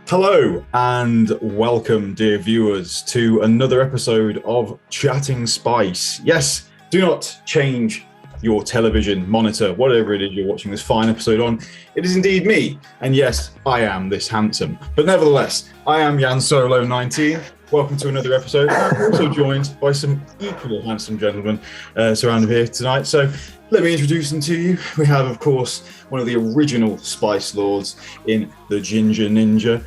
Hello and welcome, dear viewers, to another episode of Chatting Spice. Yes, do not change your television, monitor, whatever it is you're watching this fine episode on. It is indeed me, and yes, I am this handsome. But nevertheless, I am Jan Solo 19. Welcome to another episode. I'm also joined by some equally handsome gentlemen surrounded here tonight. So let me introduce them to you. We have, of course, one of the original Spice Lords in the Ginger Ninja,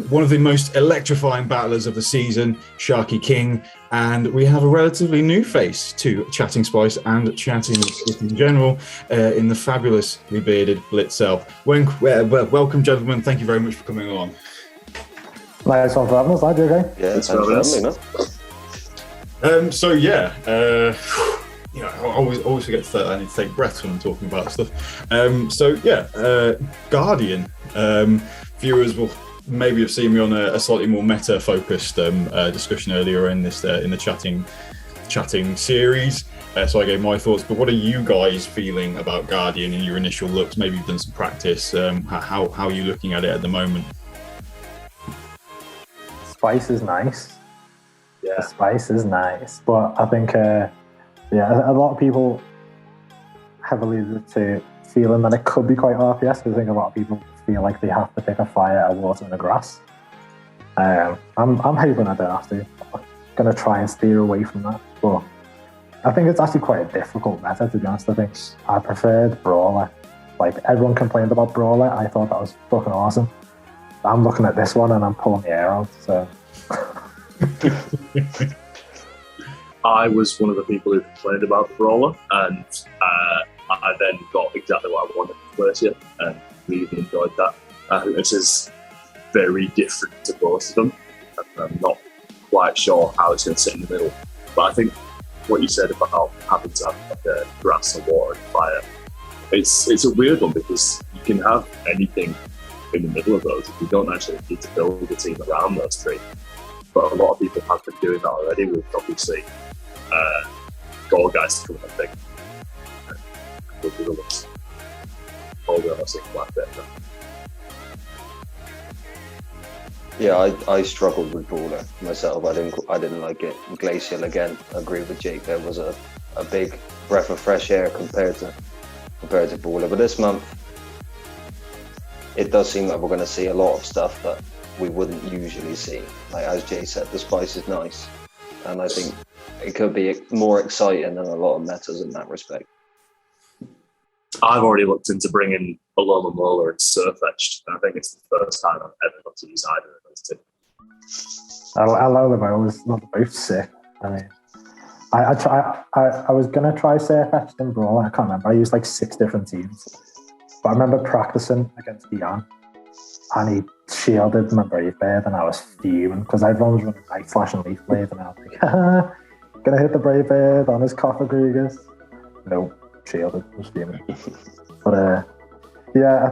one of the most electrifying battlers of the season, SharkyKing, and we have a relatively new face to Chatting Spice and Chatting in general in the fabulously bearded Blitzelf. Welcome, gentlemen. Thank you very much for coming along. Nice one for having us, lad. You okay? Yeah, thanks for having me, man. You know, I always forget that I need to take breaths when I'm talking about stuff. Guardian. Viewers will maybe have seen me on a slightly more meta-focused discussion earlier in this in the chatting series. So I gave my thoughts. But what are you guys feeling about Guardian in your initial looks? Maybe you've done some practice. How are you looking at it at the moment? Spice is nice. Yeah, the spice is nice, but I think a lot of people have alluded to feeling that it could be quite RPS. I think a lot of people feel like they have to pick a fire, a water, and a grass. I'm hoping I don't have to. I'm going to try and steer away from that, but I think it's actually quite a difficult meta, to be honest. I think I preferred Brawler. Like, everyone complained about Brawler. I thought that was fucking awesome. I'm looking at this one and I'm pulling the air out, so... I was one of the people who complained about the Brawler, and I then got exactly what I wanted to place it, and really enjoyed that. I think this is very different to both of them, and I'm not quite sure how it's going to sit in the middle. But I think what you said about having to have like a grass and water and fire, it's a weird one, because you can have anything in the middle of those if you don't actually need to build a team around those three. But a lot of people have been doing that already with, obviously, goal guys coming, I think. With the other ones. Probably on a single black bit. Yeah, I struggled with Brawler myself. I didn't like it. Glacial, again, I agree with Jake. There was a big breath of fresh air compared to Brawler. But this month, it does seem like we're going to see a lot of stuff that we wouldn't usually see. Like, as Jay said, the spice is nice, and I think it could be more exciting than a lot of metas in that respect. I've already looked into bringing Aloma Mola and Surf Etched, and I think it's the first time I've ever got to use either of those two. Aloma was not both sick. I mean, I was going to try Surf Etched and Brawl. I can't remember. I used like 6 different teams. But I remember practicing against Ian, and he shielded my Brave Bird, and I was fuming because everyone was running Night Flash and Leaf Blade, and I was like, gonna hit the Brave Bird on his Cofagrigus. No, shielded, was fuming. But I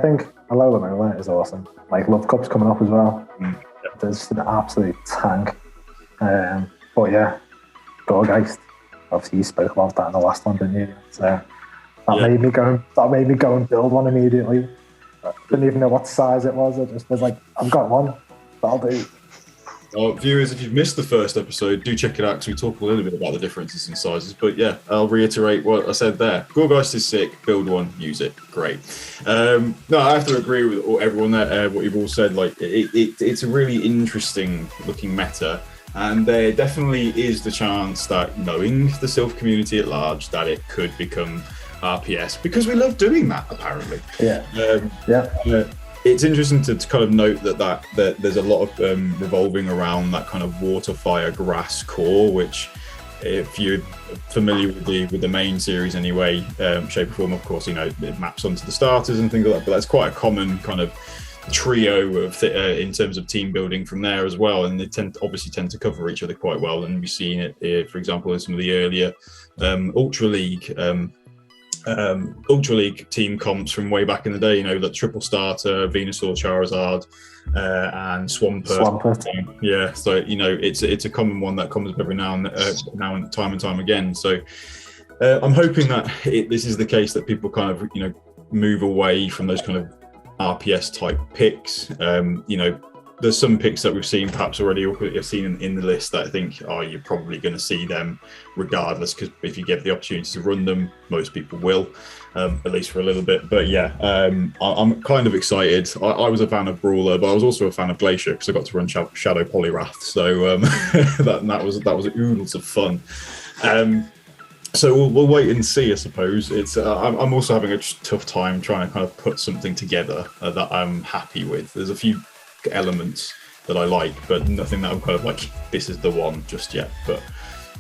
think Alola is awesome. Like, Love Cup's coming up as well. There's an absolute tank. But yeah, Gorgeist. Obviously, you spoke about that in the last one, didn't you? So that made me go and build one immediately. I didn't even know what size it was. I just was like, I've got one. That'll do. Well, viewers, if you've missed the first episode, do check it out, because we talk a little bit about the differences in sizes. But yeah, I'll reiterate what I said there. Gorgeist is sick. Build one. Use it. Great. No, I have to agree with everyone there. What you've all said. Like, it's a really interesting looking meta. And there definitely is the chance that, knowing the Silph community at large, that it could become RPS, because we love doing that, apparently. It's interesting to kind of note that there's a lot of revolving around that kind of water, fire, grass core, which, if you're familiar with the main series anyway, shape or form, of course, you know, it maps onto the starters and things like that, but that's quite a common kind of trio of in terms of team building from there as well, and they tend to cover each other quite well. And we've seen it here, for example, in some of the earlier Ultra League team comps from way back in the day, you know, the triple starter, Venusaur, Charizard, and Swampert. Yeah, so, you know, it's a common one that comes up every now and time again. So I'm hoping that this is the case, that people kind of, you know, move away from those kind of RPS type picks. You know, there's some picks that we've seen perhaps already, or you've seen in the list that I think, you're probably going to see them regardless, because if you get the opportunity to run them, most people will, at least for a little bit. But yeah, I'm kind of excited. I was a fan of Brawler, but I was also a fan of Glacier because I got to run Shadow Poliwrath, so that was oodles of fun. So we'll wait and see, I suppose. It's I'm also having a tough time trying to kind of put something together that I'm happy with. There's a few elements that I like, but nothing that I'm kind of like, this is the one just yet. But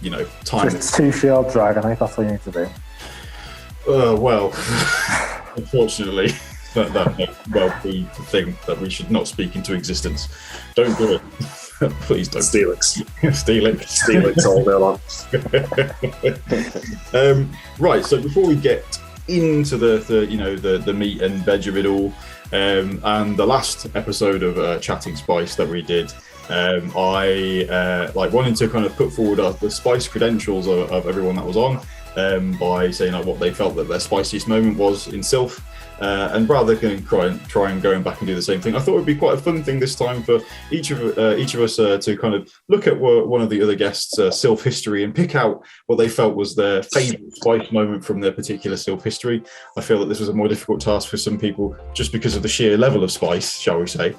you know, time. Just 2 Shield Dragonite. That's what you need to do. Well, unfortunately, that may well be the thing that we should not speak into existence. Don't do it. Please don't. Steelix. Steelix. Steelix all day long. Right, so before we get into the meat and veg of it all, and the last episode of Chatting Spice that we did, I wanted to kind of put forward the spice credentials of everyone that was on, by saying what they felt that their spiciest moment was in Silph. And rather than try and going back and do the same thing, I thought it would be quite a fun thing this time for each of us to kind of look at one of the other guests' Silph history and pick out what they felt was their favourite spice moment from their particular Silph history. I feel that this was a more difficult task for some people just because of the sheer level of spice, shall we say.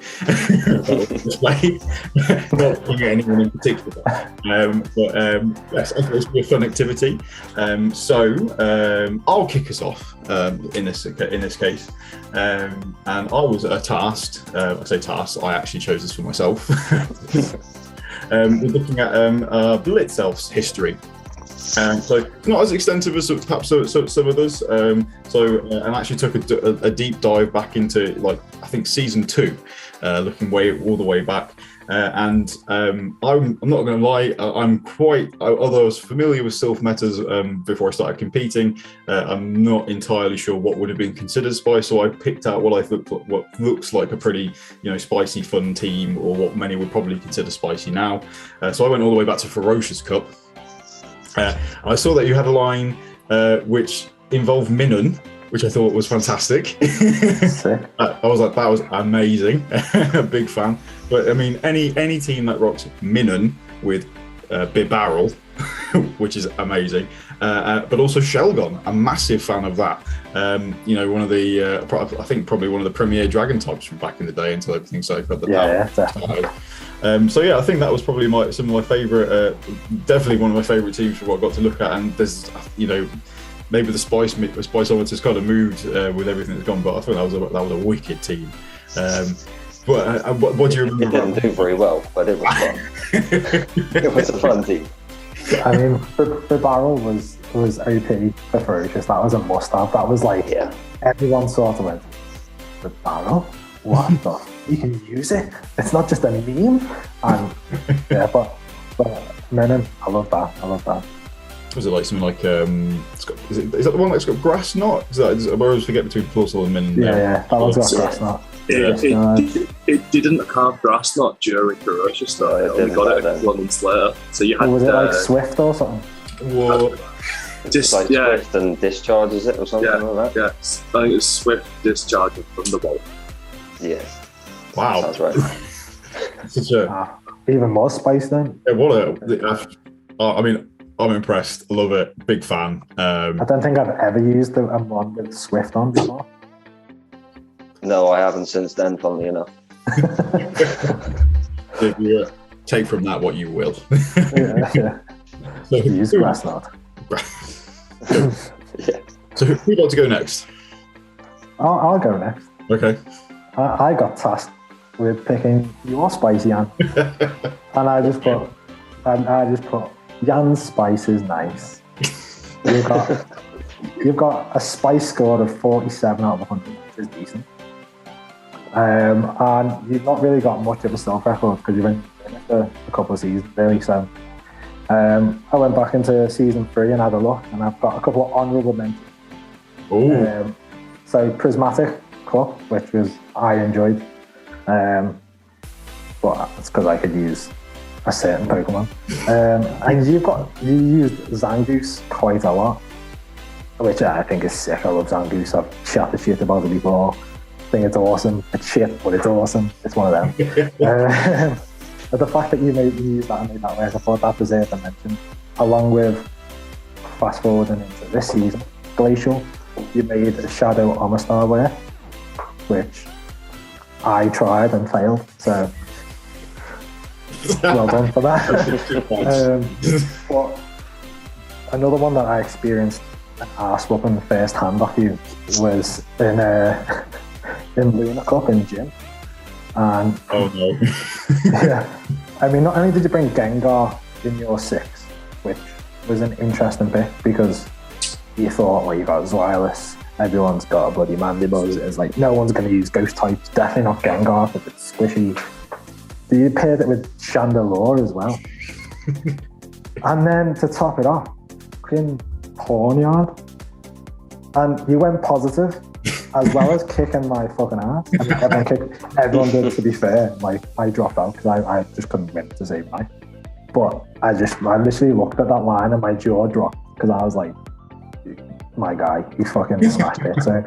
Not looking at anyone in particular. Yes, I think it's a fun activity. So I'll kick us off in this case. And I was tasked, I say tasked, I actually chose this for myself. We're looking at Blitzelf's history. So not as extensive as perhaps some others. And actually took a deep dive back into, I think season 2, looking all the way back. And I'm not going to lie, although I was familiar with Silph metas before I started competing, I'm not entirely sure what would have been considered spice, so I picked out what looks like a pretty spicy fun team, or what many would probably consider spicy now. So I went all the way back to Ferocious Cup. I saw that you had a line which involved Minun, which I thought was fantastic. I was like, that was amazing. Big fan. But I mean, any team that rocks Minun with Bibarel, which is amazing, but also Shelgon, a massive fan of that. One of the, I think probably one of the premier dragon types from back in the day until everything's opened. Definitely. So yeah, I think that was probably some of my favourite, definitely one of my favourite teams for what I got to look at. And there's, maybe the spiceometer's kind of moved with everything that's gone, but I thought that was a wicked team. What do you remember? It didn't do very well, but it was fun. It was a fun team. I mean, the barrel was OP for Ferocious. That was a must-have. That was everyone sort of went, the barrel? What the? You can use it. It's not just a meme. And but Menon, I love that. Was it like something like is that the one that's got grass knot? I always forget between Plusle and Min. Yeah, that one's got grass knot. It didn't have grass knot during Ferocious though. It only got it a couple of months later. So you had. Was it like Swift or something? Well, just like Swift and Discharge, is it, or something like that? Yeah, I think it's Swift, Discharge, and Thunderbolt. Yeah. Wow. That's right. Such a even more spice then. Yeah, I mean, I'm impressed. I love it. Big fan. I don't think I've ever used a one with Swift on before. No, I haven't since then, funnily enough. Yeah. Take from that what you will. Yeah. So use grass knot. Yeah. So who'd like to go next? I'll go next. Okay. I got tasked with picking your spicy Yan. And I just put Yan's spice is nice. You've got a spice score of 47 out of 100, which is decent. And you've not really got much of a Silph record because you've been in it for a couple of seasons, really. So I went back into season 3 and had a look, and I've got a couple of honourable mentions. So Prismatic Cup, which I enjoyed, but it's because I could use a certain Pokemon. And you used Zangoose quite a lot, which I think is sick. I love Zangoose. I've chatted shit about it before. think it's awesome. It's shit, but it's awesome. It's one of them. But the fact that you used that and made that work, I thought that deserved a mention. Along with fast forwarding into this season, Glacial, you made a Shadow Omastar wear, which I tried and failed. So well done for that. But another one that I experienced an arse whooping first hand off you was in Luna Cup in gym. And oh no. yeah, I mean, not only did you bring Gengar in your 6, which was an interesting pick because you thought, well, you got Zweilous, everyone's got a bloody Mandibuzz. It's like no one's going to use Ghost types, definitely not Gengar if it's squishy. You paired it with Chandelure as well. And then to top it off, fucking Pawniard. And you went positive, as well as kicking my fucking ass. I mean, everyone did, to be fair. Like, I dropped out because I just couldn't win to save life. But I literally looked at that line and my jaw dropped because I was like, my guy, he fucking smashed it. So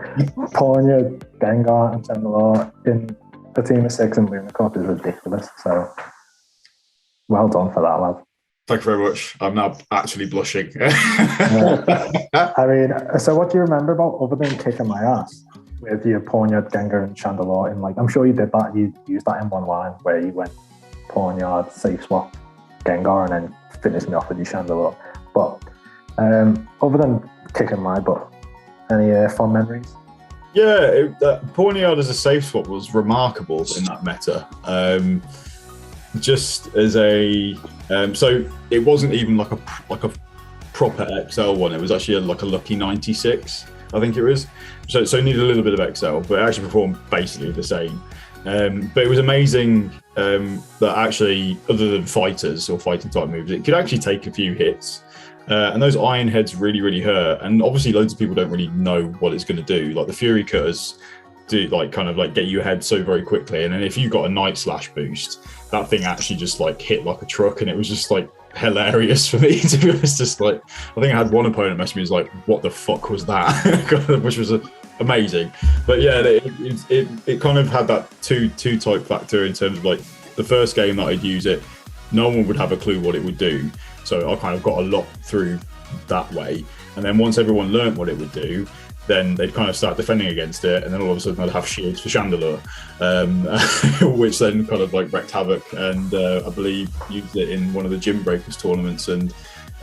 Pawniard, Gengar, and Chandelure in a team of 6 in Luna Cup is ridiculous. So well done for that, lad. Thank you very much. I'm now actually blushing. I mean, so what do you remember about other than kicking my ass with your Pawniard, Gengar, and Chandelure? In like, I'm sure you did that. You used that in one line where you went Pawniard, safe swap, Gengar, and then finished me off with your Chandelure. But other than kicking my butt, any fond memories? Yeah, Pawniard as a safe swap was remarkable in that meta. Just as a so it wasn't even like a proper XL one. It was actually like a lucky 96, I think it was. So it needed a little bit of XL, but it actually performed basically the same. But it was amazing that actually, other than fighters or fighting type moves, it could actually take a few hits. And those iron heads really, really hurt. And obviously loads of people don't really know what it's going to do. Like the Fury Cutters do like kind of like get you ahead so very quickly. And then if you got a Night Slash boost, that thing actually just like hit like a truck. And it was just like hilarious for me, to be honest. Just like, I think I had one opponent message me, was like, what the fuck was that? Which was amazing. But yeah, it kind of had that two type factor in terms of like the first game that I'd use it, no one would have a clue what it would do. So I kind of got a lot through that way. And then once everyone learnt what it would do, then they'd kind of start defending against it. And then all of a sudden I'd have shields for Chandelure, which then kind of like wreaked havoc. And I believe used it in one of the Gym Breakers tournaments and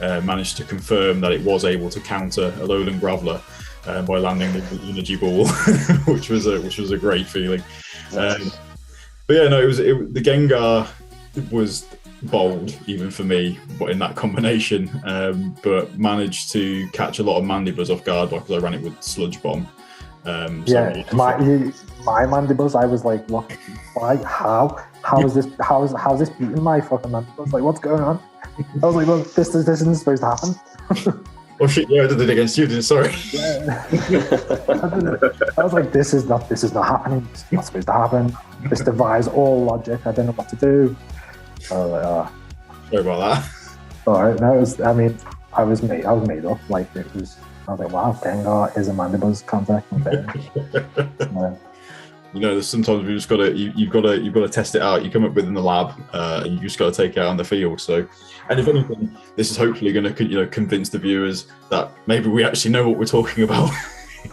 managed to confirm that it was able to counter a Lowland Graveler by landing the energy ball, which was a great feeling. But yeah, no, the Gengar was bold even for me, but in that combination, but managed to catch a lot of Mandibuzz off guard because I ran it with Sludge Bomb. Yeah, my Mandibuzz, I was like, what? Why? How is this beating my fucking Mandibuzz? Like, what's going on? I was like, well, this isn't supposed to happen. Oh shit! Yeah, I did it against you. Didn't sorry. Yeah. I was like, this is not happening. It's not supposed to happen. This defies all logic. I don't know what to do. I was like, oh. Sorry about that. All right, no, I was made up. Like it was. I was like, wow, Gengar is a Mandibuzz contact. You know, sometimes we just you've got to test it out. You come up with in the lab, and you just got to take it out on the field. So, and if anything, this is hopefully going to convince the viewers that maybe we actually know what we're talking about,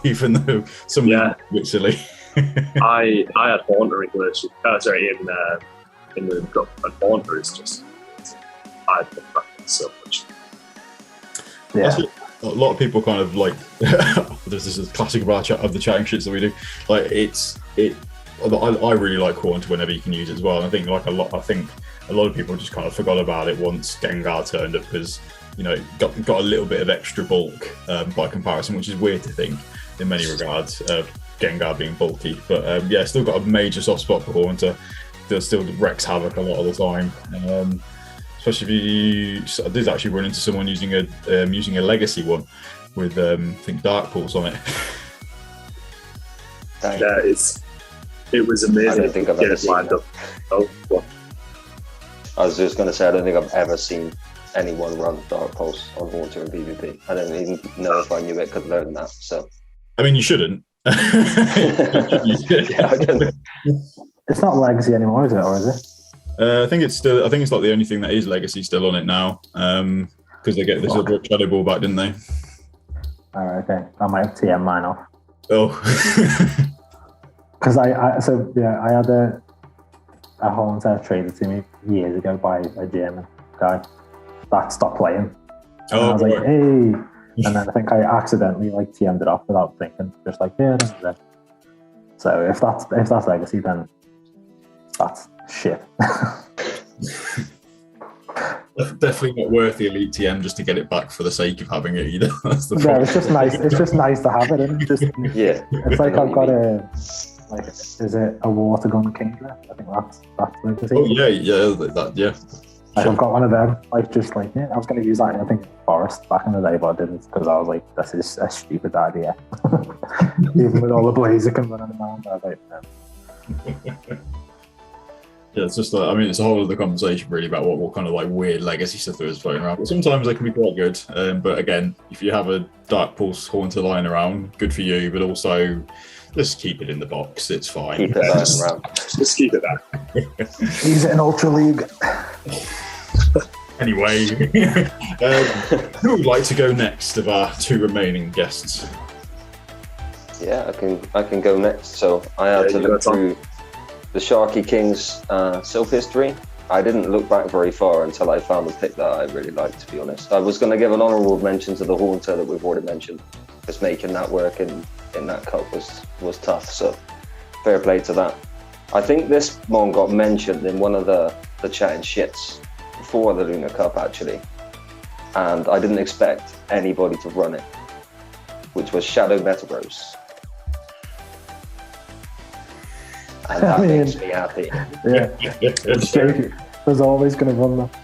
even though some a bit silly. I had Haunter in in the cup, and Haunter is just I love that so much. Yeah. A lot of people kind of like this is a classic of the chatting shits that we do. Like I really like Haunter whenever you can use it as well. And I think a lot of people just kind of forgot about it once Gengar turned up because it got a little bit of extra bulk by comparison, which is weird to think in many regards. Gengar being bulky, but still got a major soft spot for Haunter. Still wrecks havoc a lot of the time. Especially if I did actually run into someone using a legacy one with I think Dark Pulse on it. Yeah, it was amazing. I don't think I've ever seen that. Oh, what? I was just going to say I don't think I've ever seen anyone run Dark Pulse on Haunter in PvP. I don't even know if I knew it could learn that. So I mean, you shouldn't. Yeah, I don't. It's not Legacy anymore, is it? Or is it? I think it's still. I think it's like the only thing that is Legacy still on it now. Because they get this other Shadow Ball back, didn't they? All right, okay. I might have TM mine off. Oh. Because I had a Haunter traded to me years ago by a German guy that stopped playing. And I was like, hey. And then I think I accidentally like TM'd it off without thinking. Just like, yeah, this is it. So if that's Legacy, then that's shit. Definitely not worth the Elite TM just to get it back for the sake of having it either. That's the Yeah, it's just nice. It's just nice to have it. Isn't it? Yeah. It's like I've got is it a water gun Kingdra? I think that's Legacy. Oh yeah. Like, I've got one of them. Like just like I was going to use that. I think Forest back in the day, but I didn't because I was like, this is a stupid idea. Even with all the Blaziken running around, I was like, no. Yeah, it's just I mean, it's a whole other conversation really about what kind of like weird legacy stuff there is floating around. But sometimes they can be quite good. But again, if you have a Dark Pulse Haunter lying around, good for you. But also, just keep it in the box. It's fine. Keep it lying around. Just keep it there. Use it in Ultra League. Anyway, who would like to go next of our two remaining guests? Yeah, I can go next. So I had to look through the SharkyKing's Silph history. I didn't look back very far until I found a pick that I really liked, to be honest. I was going to give an honourable mention to the Haunter that we've already mentioned, because making that work in that cup was tough, so fair play to that. I think this one got mentioned in one of the chatting shits before the Lunar Cup, actually, and I didn't expect anybody to run it, which was Shadow Metagross. And that makes me happy. Yeah, it's shaky. There's always going to run that.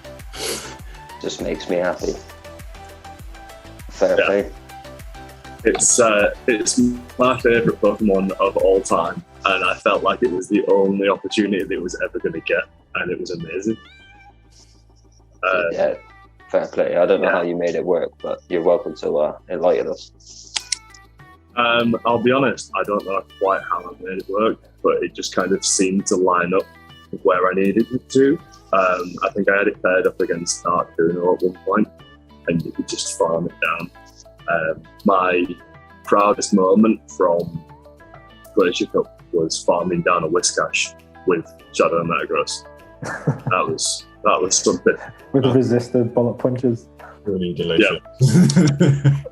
Just makes me happy. Fair play. It's my favourite Pokemon of all time, and I felt like it was the only opportunity that it was ever going to get, and it was amazing. Yeah, fair play. I don't know how you made it work, but you're welcome to enlighten us. I'll be honest, I don't know quite how I made it work, but it just kind of seemed to line up where I needed it to. I think I had it paired up against Articuno at one point, and you could just farm it down. My proudest moment from Glacier Cup was farming down a Whiscash with Shadow Metagross. That was something. With resisted bullet punches. Really delicious. Yeah.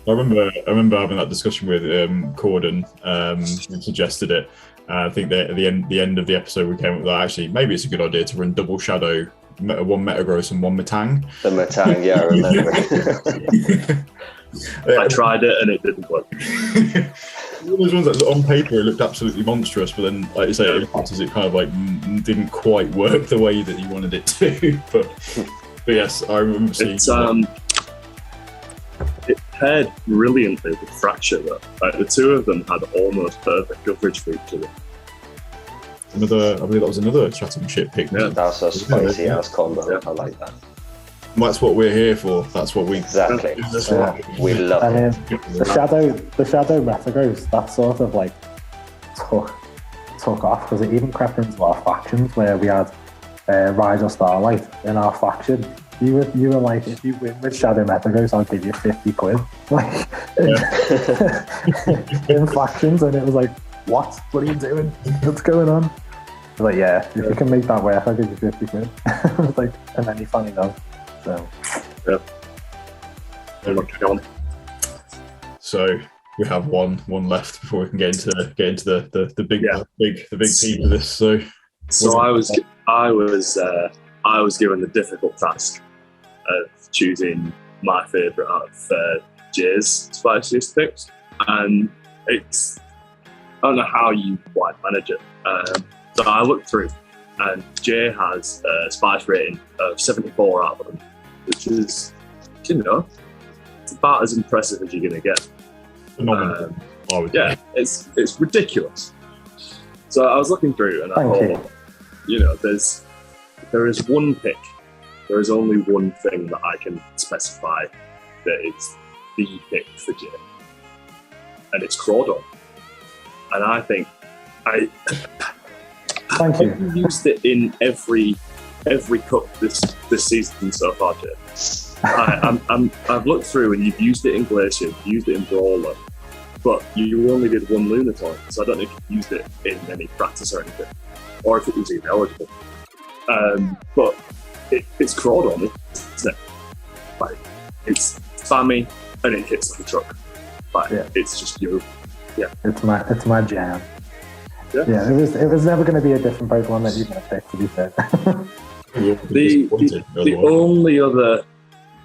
I remember having that discussion with Corden, who suggested it. I think that at the end of the episode we came up with that actually maybe it's a good idea to run double Shadow, one Metagross and one Metang. The Metang, yeah, I remember. I tried it and it didn't work. One of those ones that on paper it looked absolutely monstrous, but then, like you say, it kind of like didn't quite work the way that you wanted it to. But yes, I remember seeing it paired brilliantly with Fracture though. Like the two of them had almost perfect coverage for each other. I believe that was another chatting shit pick. Yeah, that's a spicy ass combo. Yeah. I like that. That's what we're here for. That's what we exactly. We love it. The Shadow Metagross, that sort of like took off because it even crept into our factions where we had Rigel Starlight in our faction. You were like, if you win with Shadow Metagross, I'll give you 50 quid. Like in factions, and it was like, what are you doing? What's going on? I was like, yeah, if you can make that work, I'll give you 50 quid. I was like, and then he finally does. So we have one left before we can get into the big piece of this. So I was given the difficult task of choosing my favourite out of Jay's spiciest picks, and I don't know how you quite manage it. So I looked through, and Jay has a spice rating of 74 out of them, which is, it's about as impressive as you're going to get. Phenomenal. It's ridiculous. So I was looking through, and I thought, there is one pick. There is only one thing that I can specify that is the pick for Jay, and it's Crawdon. and I think Thank you. I've used it in every cup this season so far, Jay. I've looked through, and you've used it in Glacier, you've used it in Brawler, but you only did one Lunatic, so I don't know if you used it in any practice or anything, or if it was even eligible. But it's Crawdon, isn't it? Like, it's spammy and it hits like a truck. Like, it's just you. Yeah, it's my jam. Yeah, it was never going to be a different Pokemon that you're going to pick, to be fair.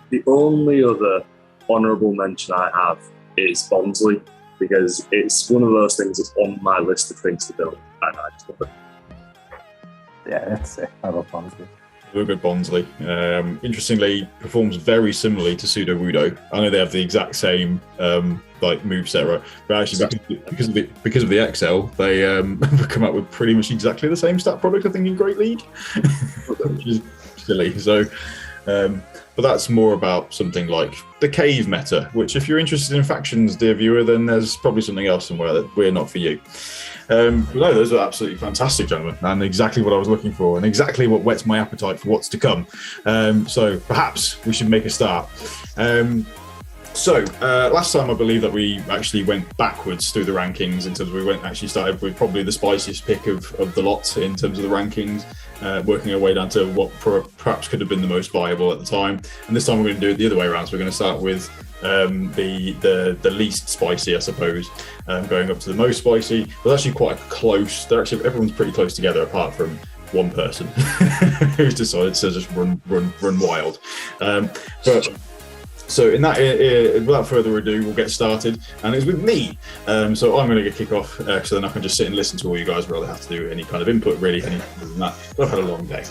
The only other honourable mention I have is Bonsly, because it's one of those things that's on my list of things to build, and I just love it. Yeah, it's sick. I love Bonsly. A little bit Bonsly. Interestingly, performs very similarly to Sudowoodo. I know they have the exact same moveset, right? But actually, because of the XL, they come up with pretty much exactly the same stat product, I think, in Great League, which is silly. So, but that's more about something like the cave meta, which, if you're interested in factions, dear viewer, then there's probably something else somewhere that we're not for you. But no, those are absolutely fantastic, gentlemen, and exactly what I was looking for, and exactly what whets my appetite for what's to come. So perhaps we should make a start. Last time I believe that we actually went backwards through the rankings in terms of started with probably the spiciest pick of the lot in terms of the rankings, working our way down to what perhaps could have been the most viable at the time. And this time we're going to do it the other way around. So we're going to start with the least spicy, I suppose, going up to the most spicy. It was actually quite close. Everyone's pretty close together apart from one person who's decided to just run wild. So in that, without further ado, we'll get started, and it's with me. So I'm going to kick off, so then I can just sit and listen to all you guys rather than have to do any kind of input, really, any more than that. But I've had a long day.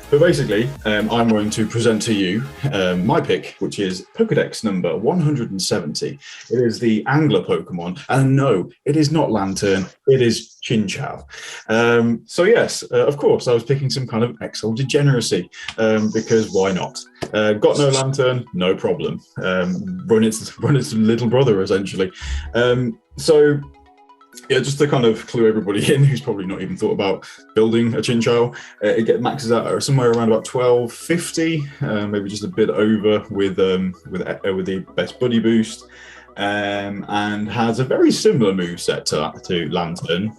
But basically, I'm going to present to you my pick, which is Pokedex number 170. It is the Angler Pokemon, and no, it is not Lantern, it is Chinchou. So yes, of course, I was picking some kind of XL degeneracy, because why not? Got no Lantern, no problem. Run its little brother, essentially. So yeah, just to kind of clue everybody in who's probably not even thought about building a Chinchou, it maxes out somewhere around about 1250, maybe just a bit over with the best buddy boost, and has a very similar moveset to Lantern,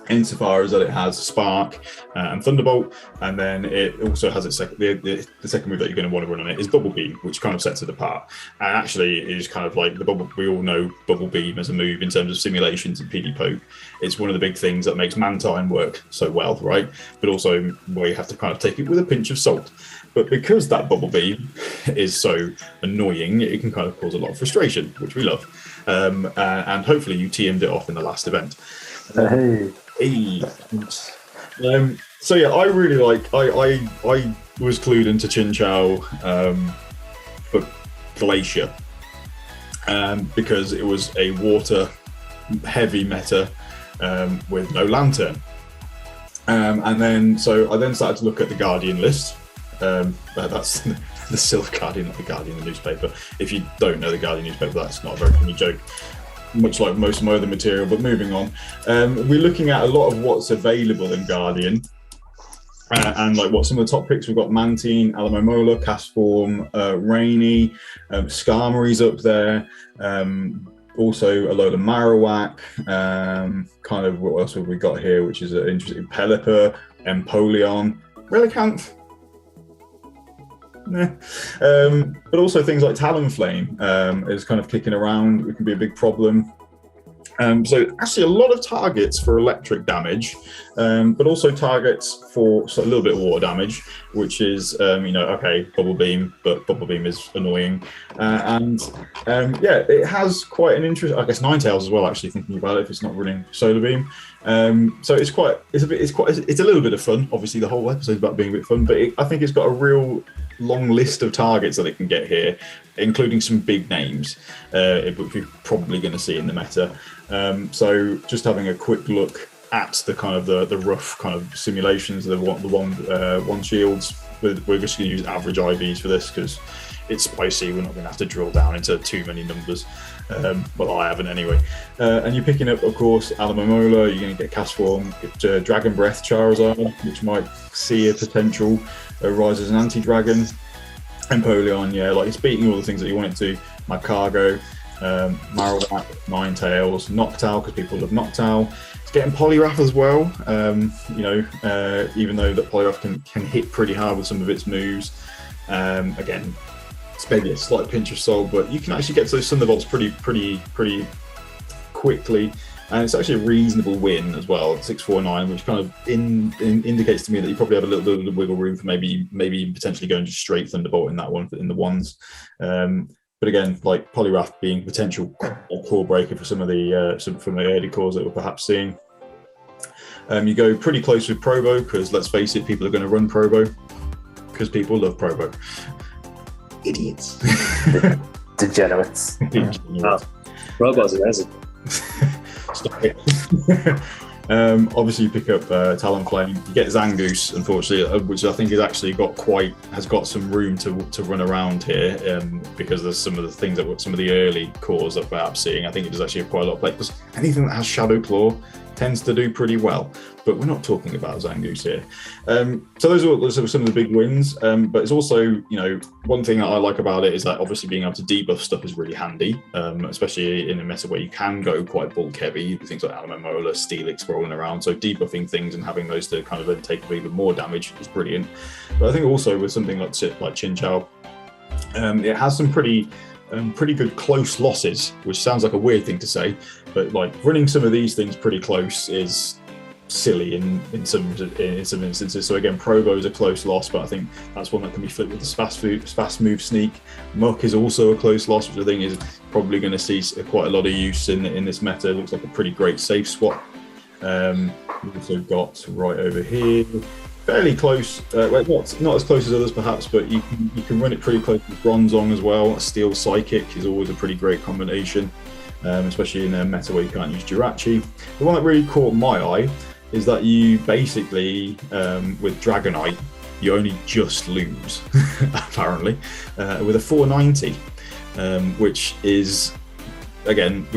insofar as that it has Spark and Thunderbolt, and then it also has the second move that you're going to want to run on it is Bubble Beam, which kind of sets it apart. And actually is kind of like we all know Bubble Beam as a move in terms of simulations and PD Poke. It's one of the big things that makes Mantine work so well, right? But also where you have to kind of take it with a pinch of salt. But because that Bubble Beam is so annoying, it can kind of cause a lot of frustration, which we love. And hopefully you TM'd it off in the last event. Hey. So yeah, I really I was clued into Chinchou for Glacier because it was a water heavy meta with no Lantern, and then I then started to look at the Guardian list. That's the Silph Guardian, not the Guardian, the newspaper. If you don't know the Guardian newspaper, that's not a very funny joke, much like most of my other material. But moving on, we're looking at a lot of what's available in Guardian, and like what some of the top picks we've got: Mantine, Alamomola, Castform, Rainy, Skarmory's up there. Also a load of Marowak. Kind of what else have we got here? Which is an interesting Pelipper, Empoleon, Relicanth. But also things like Talonflame is kind of kicking around. It can be a big problem. So actually a lot of targets for electric damage, but also targets for a little bit of water damage, which is, okay, Bubble Beam, but Bubble Beam is annoying. It has quite an interest, I guess Ninetales as well, actually, thinking about it, if it's not running Solar Beam. So it's a little bit of fun. Obviously the whole episode is about being a bit fun, but I think it's got a real long list of targets that it can get here, including some big names, which we're probably going to see in the meta. So just having a quick look at the kind of the rough kind of simulations, the one shields. We're just going to use average IVs for this because it's spicy. We're not going to have to drill down into too many numbers. Well, I haven't anyway. And you're picking up, of course, Alomomola. You're going to get Castform, get Dragon Breath Charizard, which might see a potential rise as an anti-dragon. Empoleon, yeah, like it's beating all the things that you want it to. Magcargo, Marowak, Ninetales, Noctowl, because people love Noctowl. It's getting Poliwrath as well, even though that Poliwrath can hit pretty hard with some of its moves. Again, it's maybe a slight pinch of salt, but you can actually get to those Thunderbolts pretty quickly. And it's actually a reasonable win as well, 649, which kind of indicates to me that you probably have a little bit of wiggle room for maybe potentially going just straight Thunderbolt in that one, in the ones. But again, like Poliwrath being potential core breaker for some of the early cores that we're perhaps seeing. You go pretty close with Probo, because let's face it, people are going to run Probo, because people love Probo. Idiots. Degenerates. Probo's amazing. Stop it. Obviously, you pick up Talonflame. You get Zangoose, unfortunately, which I think has got some room to run around here, because there's some of the things that some of the early cores that we're perhaps seeing. I think it does actually have quite a lot of play, because anything that has Shadow Claw tends to do pretty well. But we're not talking about Zangoose here. So those are some of the big wins. But it's also, one thing that I like about it is that obviously being able to debuff stuff is really handy, especially in a meta where you can go quite bulk heavy, things like Alomomola, Steelix rolling around. So debuffing things and having those to kind of then take even more damage is brilliant. But I think also with something like Chinchou, it has some pretty good close losses, which sounds like a weird thing to say, but like running some of these things pretty close is silly in some instances. So again, Probo is a close loss, but I think that's one that can be flipped with the fast move sneak. Muck is also a close loss, which I think is probably going to see quite a lot of use in this meta. It looks like a pretty great safe swap. We've also got right over here, fairly close, not as close as others perhaps, but you can run it pretty close with Bronzong as well. Steel Psychic is always a pretty great combination, especially in a meta where you can't use Jirachi. The one that really caught my eye is that you basically, with Dragonite, you only just lose, apparently, with a 490, which is, again,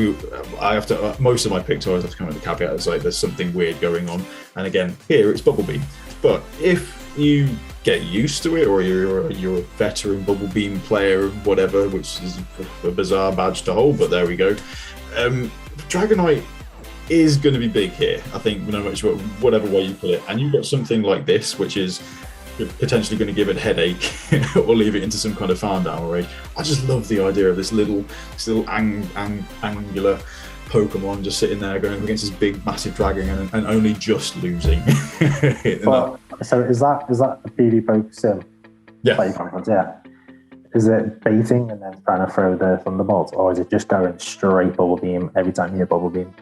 most of my picks always have to come with the caveat as like there's something weird going on. And again, here it's Bubble Beam. But if you get used to it, or you're a veteran Bubble Beam player or whatever, which is a bizarre badge to hold, but there we go. Dragonite is going to be big here, I think, no matter whatever way you put it. And you've got something like this, which is potentially going to give it a headache or leave it into some kind of farm down rage. I just love the idea of this little angular Pokemon just sitting there going against this big massive dragon and only just losing. Well, so is that a PvP poke sim? Yeah. Yeah. Is it baiting and then trying to throw the Thunderbolts, or is it just going straight Bubble Beam every time you hit Bubble Beam?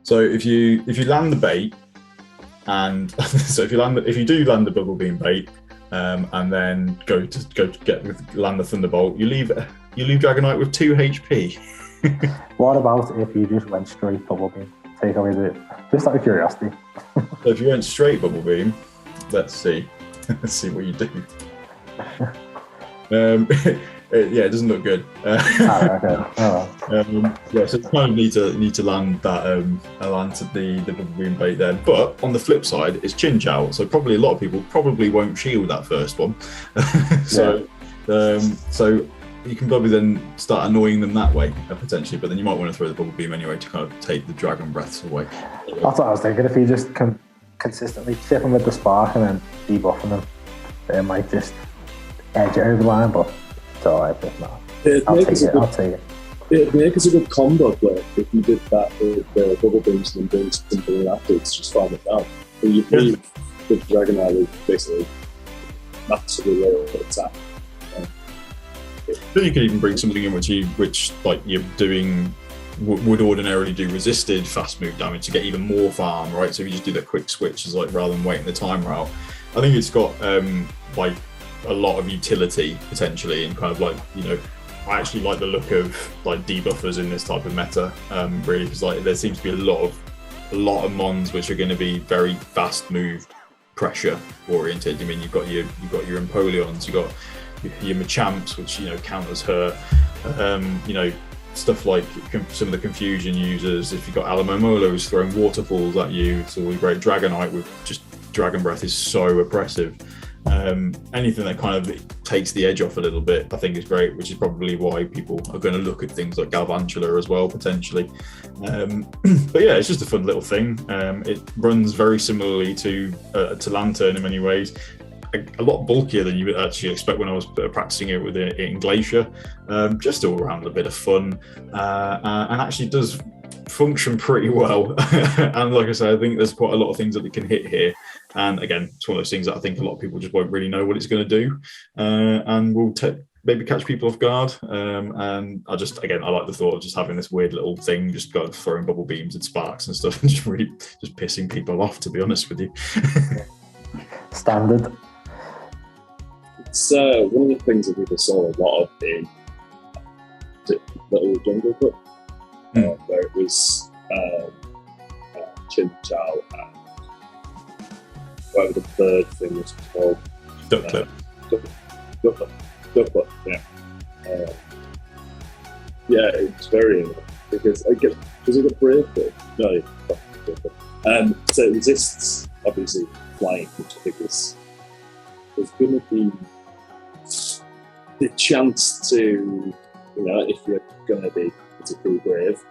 So if you land the bait, and so if you do land the Bubble Beam bait, and then land the Thunderbolt, you leave Dragonite with 2 HP. What about if you just went straight Bubble Beam? Take away just out of curiosity. So if you went straight Bubble Beam, let's see what you do. It doesn't look good. Okay. So you kind of need to land that land to the Bubble Beam bait there. But on the flip side, it's Chinchou, so probably a lot of people won't shield that first one. So you can probably then start annoying them that way, potentially, but then you might want to throw the Bubble Beam anyway to kind of take the Dragon Breaths away. That's what I was thinking. If you just consistently chip them with the Spark and then debuffing them, they might just edge it over the line, but it's alright if not. I'll take it. It'd make us a good combo play if you did that with the Bubble Beams and then doing something afterwards, just farm it down. But you leave the Dragonite with basically massively lower attack. Then you could even bring something in which like you're doing would ordinarily do resisted fast move damage to get even more farm, right? So if you just do that quick switch, is like rather than waiting the timer out. I think it's got like a lot of utility potentially, and kind of like, I actually like the look of like debuffers in this type of meta, really, because like there seems to be a lot of mons which are going to be very fast move pressure oriented. I mean, you've got your Empoleons, you've got your Machamps, which counters her. Stuff like some of the confusion users. If you've got Alamomolo who's throwing waterfalls at you, it's always great. Dragonite with just Dragon Breath is so oppressive. Anything that kind of takes the edge off a little bit, I think is great, which is probably why people are going to look at things like Galvantula as well, potentially. But yeah, it's just a fun little thing. It runs very similarly to Lantern in many ways. A lot bulkier than you would actually expect when I was practicing it with it in Glacier. Just all around a bit of fun, and actually does function pretty well. And like I said, I think there's quite a lot of things that it can hit here. And again, it's one of those things that I think a lot of people just won't really know what it's going to do, and will maybe catch people off guard. And I like the thought of just having this weird little thing, just kind of throwing bubble beams and sparks and stuff, and just pissing people off, to be honest with you. Standard. It's one of the things that people saw a lot of in Little Jungle Cup, where it was Chinchou and whatever the third thing was called. Ducklet. Ducklet, yeah. Yeah, it's very interesting because does it get brave? No, so it resists obviously flying, which I think is going to be the chance to, if you're going to be particularly brave,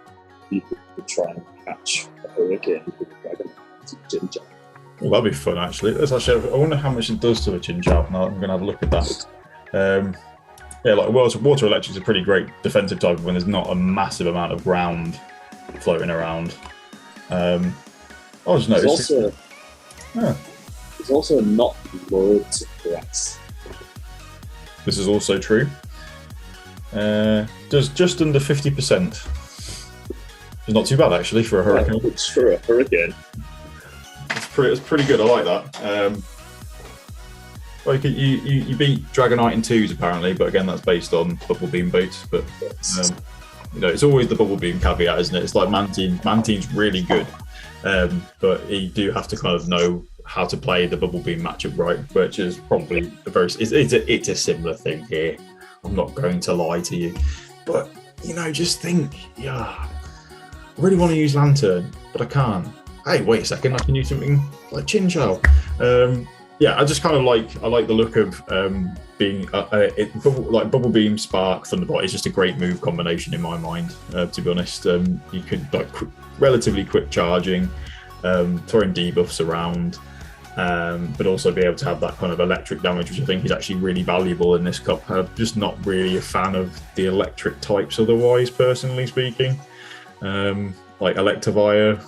you could try and catch a hurricane with a dragon Chinchou. Well, that'd be fun, actually. I wonder how much it does to a Chinchou. Now I'm going to have a look at that. Water Electric is a pretty great defensive type when there's not a massive amount of ground floating around. I just noticed. There's also not loads of grass. This is also true. Does just under 50%. It's not too bad, actually, for a hurricane. It's for a hurricane. It's pretty good. I like that. You beat Dragonite in 2s apparently, but again that's based on Bubble Beam boots. But it's always the Bubble Beam caveat, isn't it? It's like Mantine's really good, but you do have to kind of know how to play the Bubble Beam matchup right, which is probably it's a similar thing here. I'm not going to lie to you, but just think, I really want to use Lantern, but I can't. Hey, wait a second, I can use something like Chinchou. I just kind of like the look of being like Bubble Beam, Spark, Thunderbolt. It's just a great move combination in my mind. To be honest, you could relatively quick charging, throwing debuffs around, but also be able to have that kind of electric damage, which I think is actually really valuable in this cup. I'm just not really a fan of the electric types otherwise, personally speaking. Like Electivire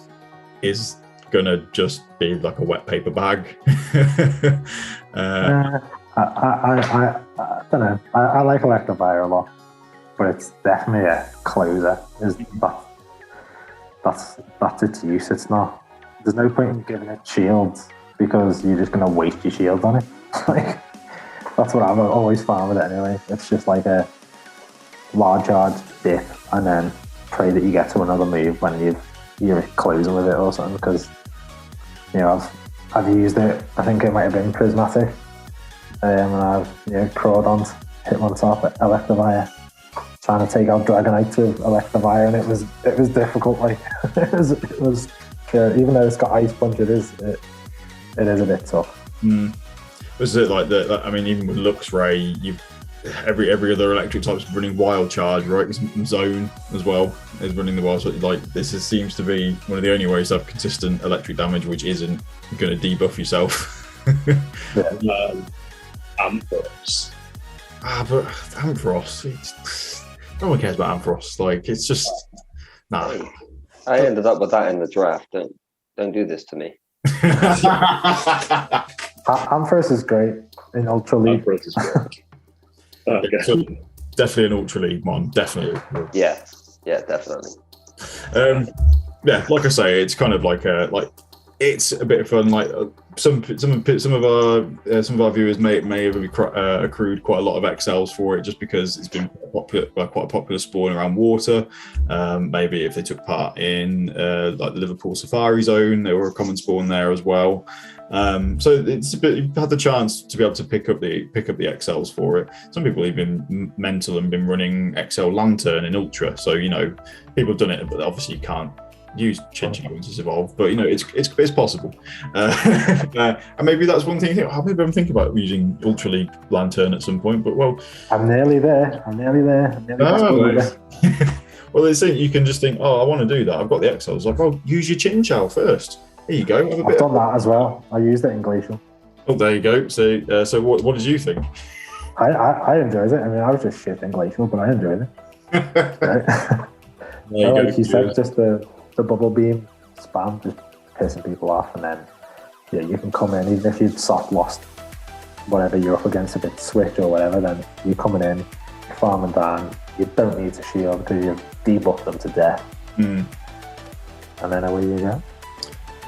is gonna just be like a wet paper bag. I don't know. I like Electivire a lot, but it's definitely a closer. That's its use. It's not. There's no point in giving it shields because you're just gonna waste your shields on it. Like that's what I've always found with it anyway. It's just like a large charge dip and then pray that you get to another move when you're closing with it or something, because I've used it. I think it might have been Prismatic, and I've crawled on Hitmontop at Electivire, trying to take out Dragonite with Electivire, and it was difficult. Like it was even though it's got Ice Punch, it is a bit tough. Was it like that? I mean, even with Luxray, every other electric type's running Wild Charge, right? Zone as well is running the Wild Charge. Like this seems to be one of the only ways to have consistent electric damage, which isn't going to debuff yourself. Ampharos. But Ampharos, no one cares about Ampharos. Like it's just nah. I ended up with that in the draft. Don't do this to me. Ampharos is great in Ultra League. Ampharos is great. Okay. So definitely an Ultra League mon, definitely. Yeah, definitely. Like I say, it's kind of like it's a bit of fun. Like some of our viewers may have accrued quite a lot of XLs for it, just because it's been quite a popular spawn around water. Maybe if they took part in like the Liverpool Safari Zone, they were a common spawn there as well. So it's a bit, you've had the chance to be able to pick up the XLs for it. Some people have been mental and been running XL Lantern in Ultra. So people have done it, but obviously you can't use Chinchou once it's evolved. But it's possible. And maybe that's one thing. Maybe I'm thinking about using Ultra League Lantern at some point. But I'm nearly there. Well, they think you can just think, I want to do that. I've got the XLs. Like, use your Chinchou first. Here you go. I've done that as well. I used it in Glacial. Oh, there you go. So what did you think? I enjoyed it. I mean, I was just shit in Glacial, but I enjoyed it. Like you said, just the bubble beam spam just pissing people off, and then you can come in even if you've soft lost whatever you're up against, if it's switch or whatever, then you're coming in, you're farming down. You don't need to shield because you've debuffed them to death, and then away you go.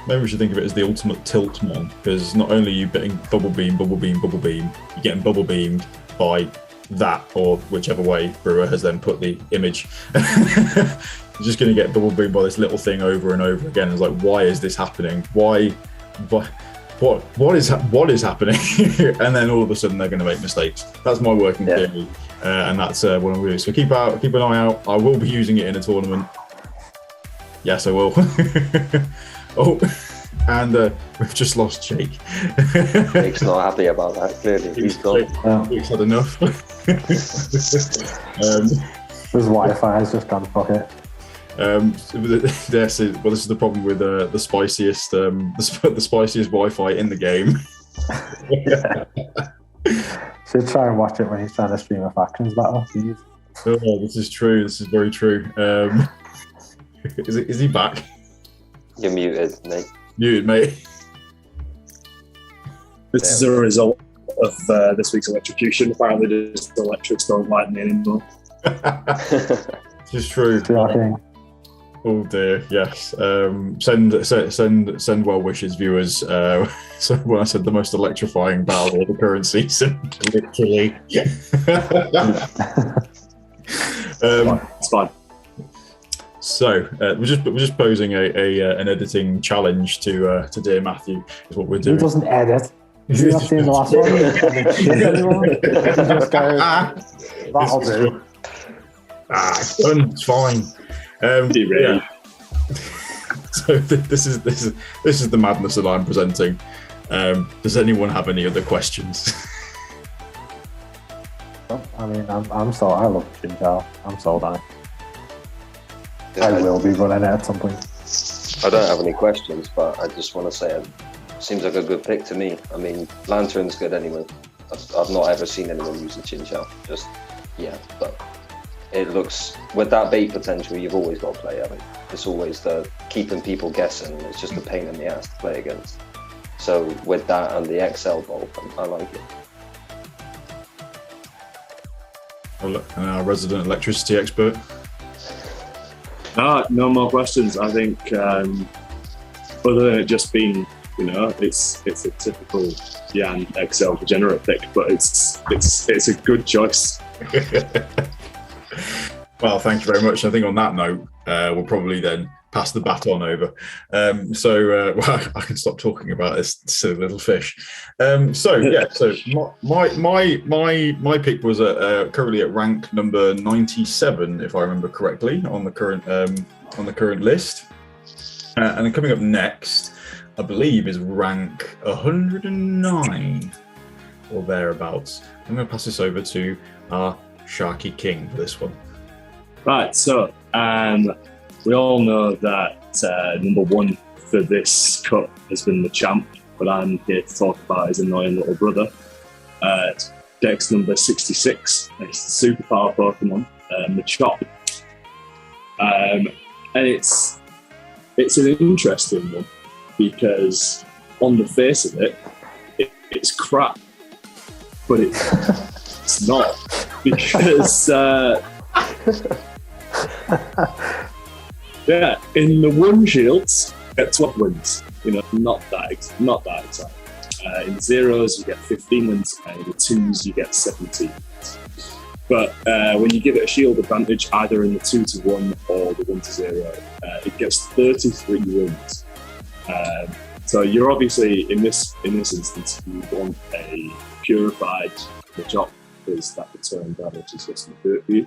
Maybe we should think of it as the ultimate tilt mon, because not only are you getting bubble beam, you're getting bubble beamed by that, or whichever way Brewer has then put the image. You're just going to get bubble beamed by this little thing over and over again. It's like, why is this happening? What is happening? And then all of a sudden they're going to make mistakes. That's my working theory, and that's what I'm going to do. So keep an eye out. I will be using it in a tournament. Yes, I will. And we've just lost Jake. Jake's not happy about that, clearly. He's gone. Jake's had enough. His Wi-Fi has just gone, fuck it. This is the problem with the spiciest Wi-Fi in the game. Should try and watch it when he's trying to stream a factions battle. Jeez. Oh, this is true. This is very true. Is he back? You're muted, mate. Muted, mate. This is a result of this week's electrocution. Apparently, just the electrics don't like me anymore. This is true. Shocking. Oh dear, yes. Send well wishes, viewers. So when I said the most electrifying battle of the current season, literally. It's fine. So we're just posing an editing challenge to dear Matthew. Is what we're doing. He doesn't edit. Have you not seen the last one? He just goes, that'll do. It's done. It's fine. Yeah. So this is the madness that I'm presenting. Does anyone have any other questions? I mean, I'm sold. I love Chinchou. I'm sold on it. I will be running it at some point. I don't have any questions, but I just want to say it seems like a good pick to me. I mean, Lantern's good anyway. I've not ever seen anyone use a Chinchou. But it looks, with that bait potential, you've always got to play. I mean, it's always the keeping people guessing. It's just a pain in the ass to play against. So with that and the XL bulb, I like it. Oh, look, and our resident electricity expert. No more questions. I think, other than it just being, it's a typical Yan XL degenerate pick, but it's a good choice. Well, thank you very much. I think on that note, we'll probably then pass the baton over. I can stop talking about this silly little fish. So my pick was currently at rank number 97, if I remember correctly, on the current list. And then coming up next, I believe, is rank 109 or thereabouts. I'm going to pass this over to our SharkyKing for this one. Right, so we all know that number one for this cut has been the champ, but I'm here to talk about his annoying little brother. Dex number 66, it's the super power Pokemon, Machop. And it's an interesting one because on the face of it, it's crap, but it's not, because in the one shields, you get 12 wins. Not that exciting. In the zeros, you get 15 wins, and in the twos, you get 17 wins. But when you give it a shield advantage, either in the 2-1 or the 1-0, it gets 33 wins. So you're obviously in this instance you want a purified Machop because that return damage is just hurt for you.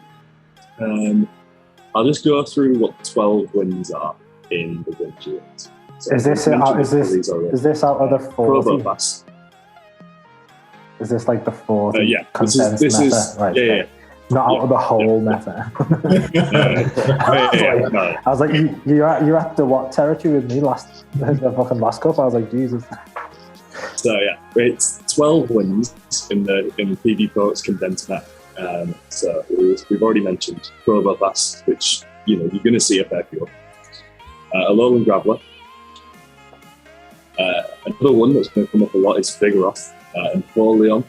I'll just go through what 12 wins are in the win unit. So Is this out of the 40? Pass. Is this like the 40 yeah, condensed this meta? is Right, yeah, yeah. Not out of the whole meta. I was like, you're at the what territory with me the fucking last cup? I was like, Jesus. So yeah, it's 12 wins in the PvP Poets condensed meta. So we've already mentioned Probo Pass, which you're going to see a fair few of. Alolan Graveler. Another one that's going to come up a lot is Vigoroth, Empoleon,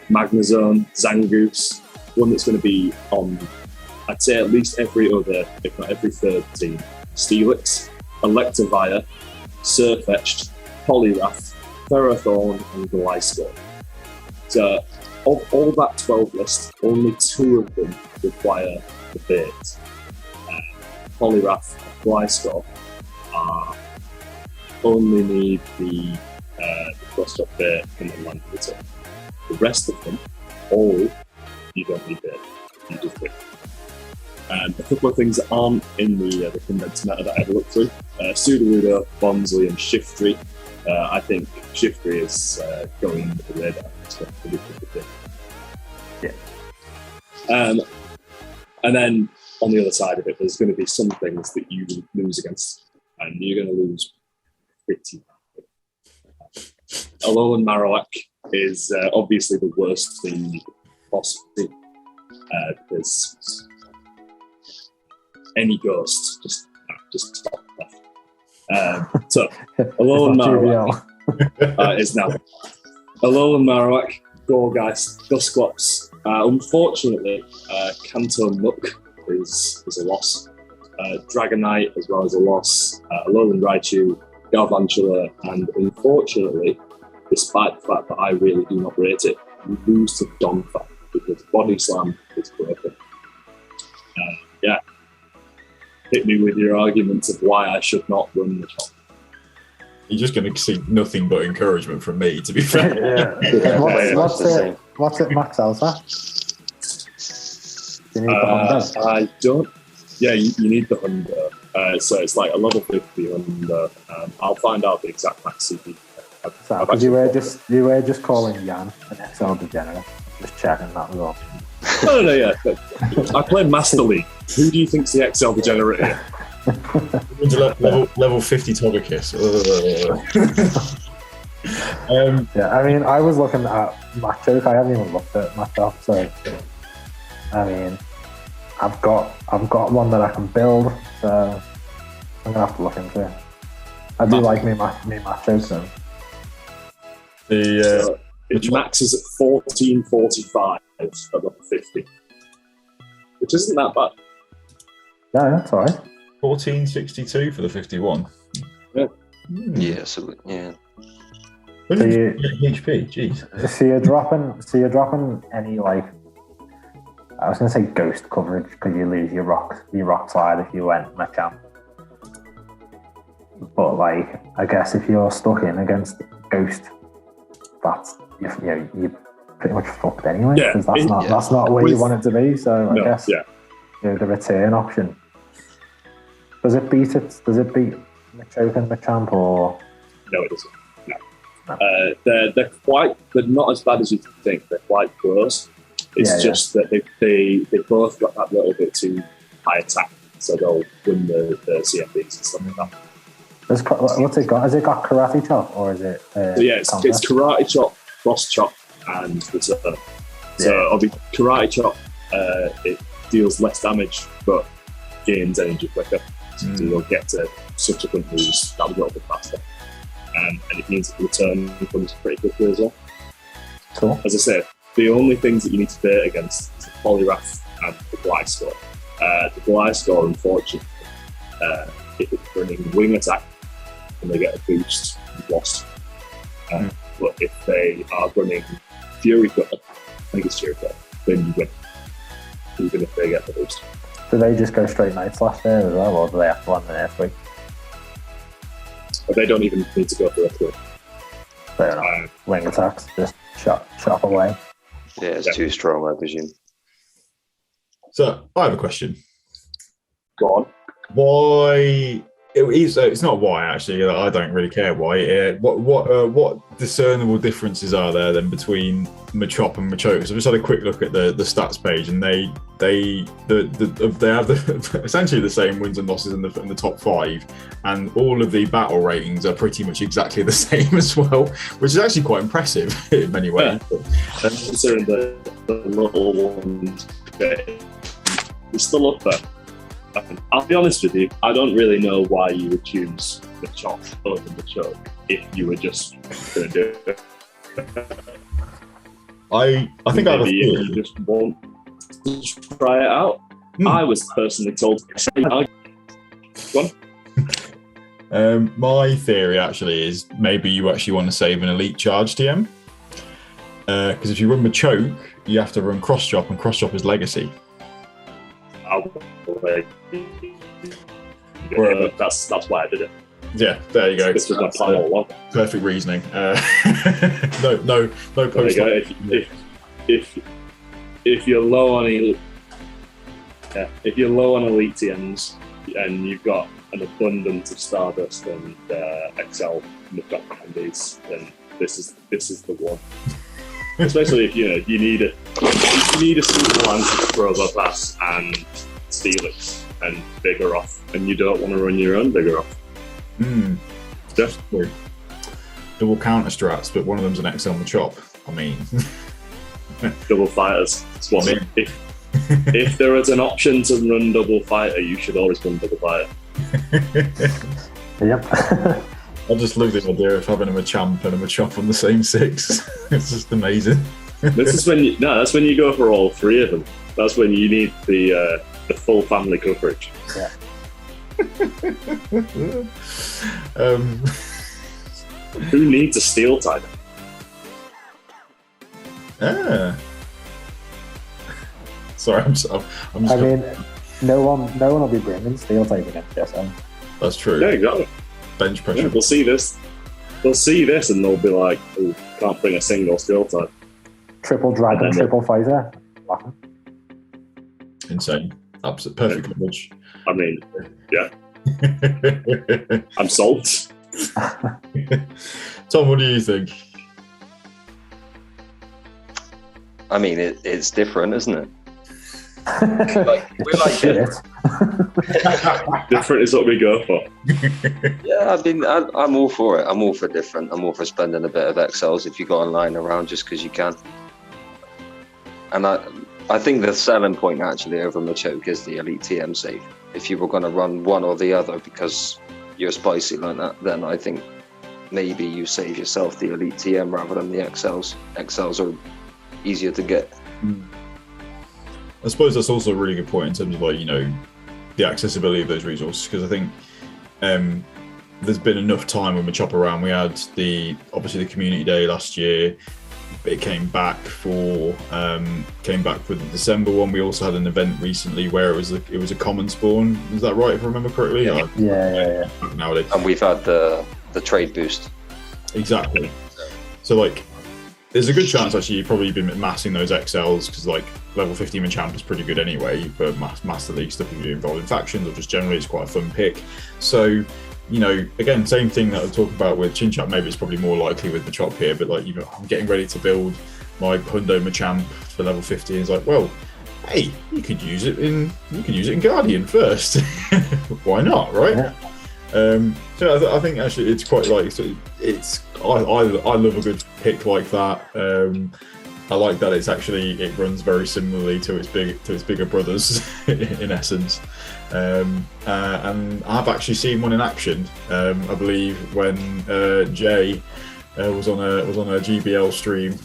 Magnezone, Zangoose. One that's going to be on, I'd say, at least every other, if not every third team. Steelix, Electivire, Sirfetch'd, Poliwrath, Ferrothorn, and Gliscor. So, of all that 12 list, only 2 of them require the bait. Poliwrath and Gliscor only need the Cross-Drop bait and the land return. The rest of them, all, you don't need bait. You just pick. And a couple of things that aren't in the condensed meta that I ever looked through. Sudowoodo, Bonsley, and Shiftry. I think Shiftry is going under the radar. So yeah. And then on the other side of it, there's going to be some things that you lose against, and you're going to lose pretty badly. Alolan Marowak is obviously the worst thing possible because any ghost just stop left. So Alolan Marowak is now Alolan Marowak, Gorgeist, Dusclops. Unfortunately, Kanto Nook is a loss. Dragonite as well as a loss. Alolan Raichu, Galvantula, and unfortunately, despite the fact that I really do not rate it, you lose to Donphan because Body Slam is broken. Yeah. Hit me with your arguments of why I should not run the top. You're just going to see nothing but encouragement from me, to be fair. What's it max out at? Do you need the Hundo? I don't. Yeah, you need the Hundo. So it's like a level 50 Hundo. I'll find out the exact max CP. You were just calling Jan an XL degenerate. Just checking that as well. No, yeah. I play Master League. Who do you think's the XL degenerate here? level 50 Togekiss. Yeah, I mean, I was looking at Machop. I haven't even looked at Machop, so I mean, I've got one that I can build, so I'm gonna have to look into it. I do like me Machop, so. It maxes at 1445 at level 50, which isn't that bad. No, that's alright. 1462 for the 51. Yeah. Yeah, so yeah. When did you get HP? Jeez. So you're dropping any, like, I was gonna say ghost coverage because you lose your rock slide if you went Machamp. But like, I guess if you're stuck in against ghost, that's you're pretty much fucked anyway. Yeah, because that's not where you want it to be. So I guess the return option. Does it beat Machop and Machamp or? No, it doesn't. No. They're not as bad as you think. They're quite close. It's just that they both got that little bit too high attack, so they'll win the CFDs and stuff like that. What's it got? Has it got Karate Chop or is it? It's Karate Chop, Cross Chop, and Return. So obviously Karate Chop, it deals less damage but gains energy quicker. So you'll get to subsequent moves that little bit faster. And it means that the return comes pretty quickly as well. Cool. As I said, the only things that you need to bait against is the Poliwrath and the Gliscor. The Gliscor, unfortunately, if it's running wing attack and they get a boost, you've lost. But if they are running Fury Cutter, I think it's Fury Cutter, then you win, even if they get the boost. Do they just go straight Night Slash there as well, or do they have to land an Earthquake? But they don't even need to go for a throw. Fair enough. Wing attacks, just chop away. Yeah, it's too strong, I presume. So I have a question. Go on. Why? It's not why actually. I don't really care why. What discernible differences are there then between Machop and Machop? So I just had a quick look at the stats page, and they have essentially the same wins and losses in the top 5, and all of the battle ratings are pretty much exactly the same as well, which is actually quite impressive in many ways. Yeah. Considering the little ones, it's still up there. I'll be honest with you, I don't really know why you would choose the Machop over the Machop if you were just going to do it. I think I have a Maybe theory. you just want to try it out. I was personally told. Go on. My theory actually is maybe you actually want to save an elite charge TM. Because if you run Machop, you have to run Cross Chop, and Cross Chop is legacy. That's why I did it. Yeah, there you go. This was my plan all along. Perfect reasoning. No post. There you go. If you're low on elite TMs and you've got an abundance of Stardust and XL Machop candies, then this is the one. Especially if you need a simple answer to Provo Pass and Steelix and Vigoroth, and you don't want to run your own Vigoroth. Definitely. Double counter strats, but one of them's an XL Machop. I mean, double fighters. If there is an option to run double fighter, you should always run double fighter. Yep. I just love the idea of having a Machamp and a Machop on the same 6. It's just amazing. That's when you go for all 3 of them. That's when you need the full family coverage. Yeah. Who needs a steel type? Sorry, I'm just. I mean, no one will be bringing steel type against GSM. That's true. Yeah, exactly. Bench pressure. Yeah, they'll see this. They'll see this and they'll be like, "Oh, can't bring a single steel type." Triple dragon, triple fighter. Insane. Absolute perfect coverage. I mean, yeah. I'm sold. Tom, what do you think? I mean, it's different, isn't it? we like it. Different is what we go for. Yeah, I mean, I'm all for it. I'm all for different. I'm all for spending a bit of XLs if you got online around just because you can. And I think the selling point actually over Machop is the Elite TM save. If you were going to run one or the other because you're spicy like that, then I think maybe you save yourself the Elite TM rather than the XLs. XLs are easier to get. I suppose that's also a really good point in terms of the accessibility of those resources, because I think there's been enough time with Machop around. We had obviously the community day last year. It came back for the December one. We also had an event recently where it was a common spawn. Is that right? If I remember correctly. Yeah. Nowadays. And we've had the trade boost. Exactly. So there's a good chance actually you've probably been massing those XLs because level 50 Machamp is pretty good anyway for Master League stuff if you're involved in factions, or just generally it's quite a fun pick. So, again, same thing that I talk about with Chinchou. Maybe it's probably more likely with Machop here, but I'm getting ready to build my Hundo Machamp for level 50. And it's like, well, hey, you could use it in Guardian first. Why not, right? Yeah. So I think actually it's quite I love a good pick like that. I like that it runs very similarly to its bigger brothers in essence. And I've actually seen one in action. I believe when Jay was on a GBL stream.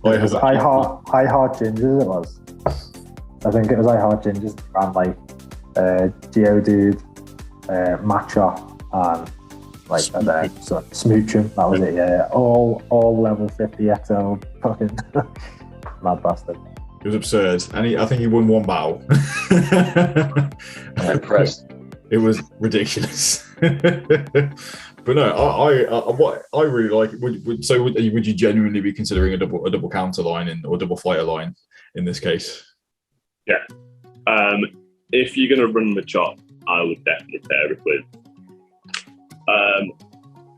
It was I Heart Gingers. It was. I think it was I Heart Gingers. Ran Geodude, Machop, and Smoochum. That was it. Yeah, all level 50 XL. Fucking mad bastard. It was absurd, and I think he won one battle. I'm impressed. It was ridiculous. But no, what I really like. Would you genuinely be considering a double counter line or double fighter line in this case? Yeah. If you're going to run Machop, I would definitely pair it with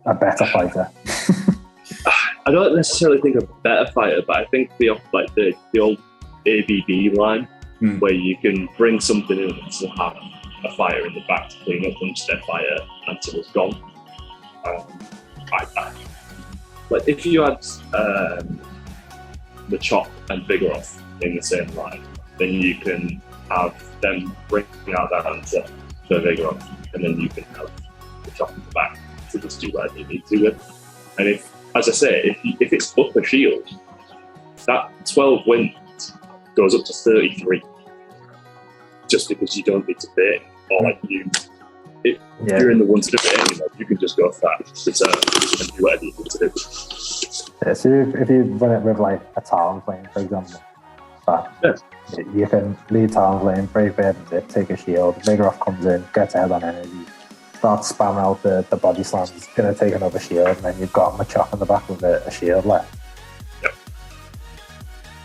a better fighter. I don't necessarily think a better fighter, but I think the old ABB line, where you can bring something in to have a fighter in the back to clean up once their fire until it's gone. Like if you had Machop and Vigoroth in the same line, then you can have them bring out that answer for Vigoroth, and then you can have Machop in the back to just do whatever you need to with. And if, as I say, if it's upper shield, that 12 wind goes up to 33, just because you don't need to bait, or like if you're in the one to debate, you can just go for that return and do whatever you need to do. Yeah, so if you run it with like a Talonflame, for example, you can lead Talonflame, break bait, take a shield, Vigoroth comes in, gets ahead on energy, starts spamming out the body slams, it's going to take another shield, and then you've got Machop in the back with a shield left. Yep.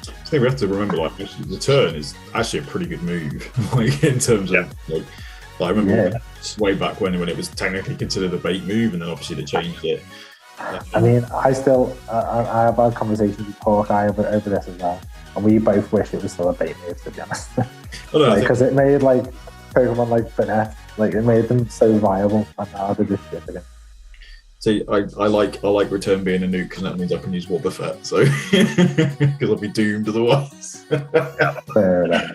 I think we have to remember, like, the turn is actually a pretty good move, like in terms of like. I remember way back when it was technically considered a bait move, and then obviously they changed it. I mean, I have had conversations with Hawkeye over this as well, and we both wish it was still a bait move, to be honest. Because it made like Pokemon like Finesse, like it made them so viable, and now they're just shit again. See, I like return being a nuke because that means I can use Wobbuffet, so because I'll be doomed otherwise. Fair enough.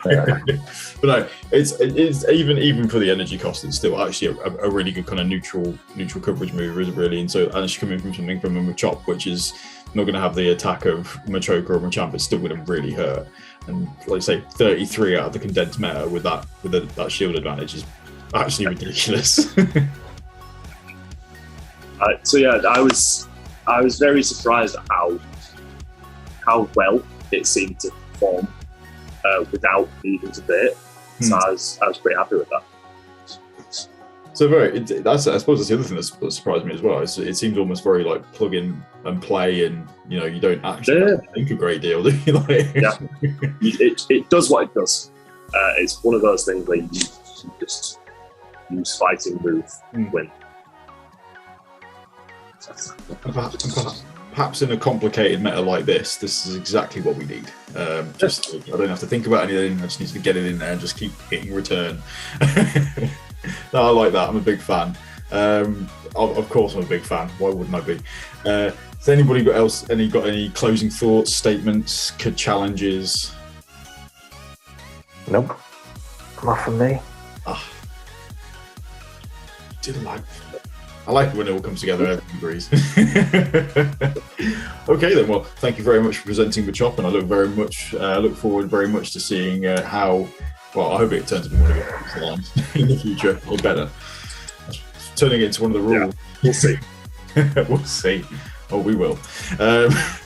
But no, it's even for the energy cost, it's still actually a really good kind of neutral coverage move, isn't it really? And so actually coming from something from a Machop, which is not going to have the attack of Machoke or Machamp, it's still going to really hurt. And like say 33 out of the condensed meta with that shield advantage is actually ridiculous. So yeah, I was very surprised at how well it seemed to perform without needing to bait. So I was pretty happy with that. So I suppose that's the other thing that surprised me as well. It seems almost very like plug in and play, and you don't actually think a great deal, do you? Yeah, it does what it does. It's one of those things where you just use fighting move and win. Perhaps in a complicated meta like this is exactly what we need. I don't have to think about anything. I just need to get it in there and just keep hitting return. No, I like that. I'm a big fan. Of course, I'm a big fan. Why wouldn't I be? Has anybody got any closing thoughts, statements, challenges? Nope, not from me. I like it when it all comes together, everyone agrees. Okay then, well, thank you very much for presenting Machop, and I look forward very much to seeing how, well, I hope it turns into one of your lines in the future, or better. Turning it into one of the rules. Yeah, we'll see. We'll see. Oh, we will.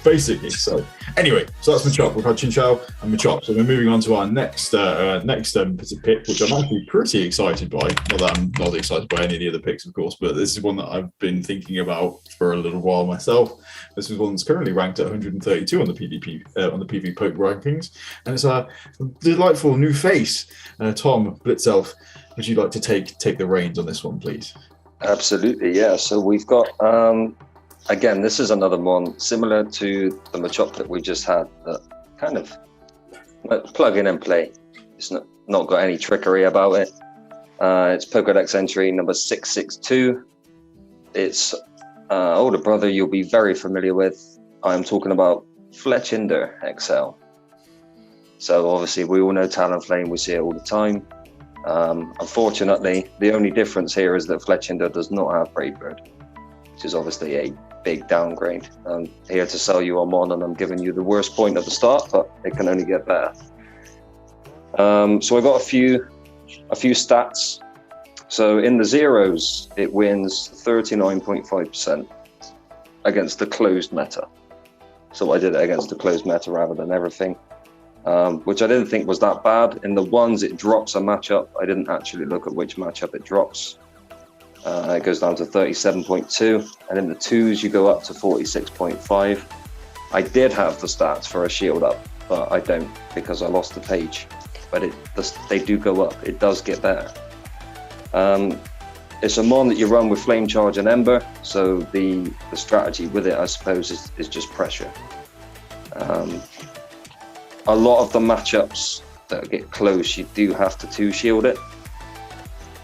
Basically, so anyway, so that's Machop. We've had Chinchou and Machop. So we're moving on to our next pick, which I'm actually pretty excited by. Not that I'm not excited by any of the other picks, of course, but this is one that I've been thinking about for a little while myself. This is one that's currently ranked at 132 on the PvP Poke rankings, and it's a delightful new face. Tom Blitzelf, would you like to take the reins on this one, please? Absolutely, yeah. So we've got. Again, this is another one similar to the Machop that we just had, that kind of plug in and play. It's not got any trickery about it. It's Pokédex entry number 662. It's older brother you'll be very familiar with. I'm talking about Fletchinder XL. So obviously we all know Talonflame, we see it all the time. Unfortunately, the only difference here is that Fletchinder does not have Brave Bird, which is obviously a big downgrade. I'm here to sell you on one, and I'm giving you the worst point at the start, but it can only get better. So I got a few stats. So in the zeros, it wins 39.5% against the closed meta. So I did it against the closed meta rather than everything. which I didn't think was that bad. In the ones, it drops a matchup. I didn't actually look at which matchup it drops. It goes down to 37.2, and in the twos, you go up to 46.5. I did have the stats for a shield up, but I don't because I lost the page. But they do go up. It does get better. It's a mon that you run with Flame Charge and Ember, so the strategy with it, I suppose, is just pressure. A lot of the matchups that get close, you do have to two-shield it.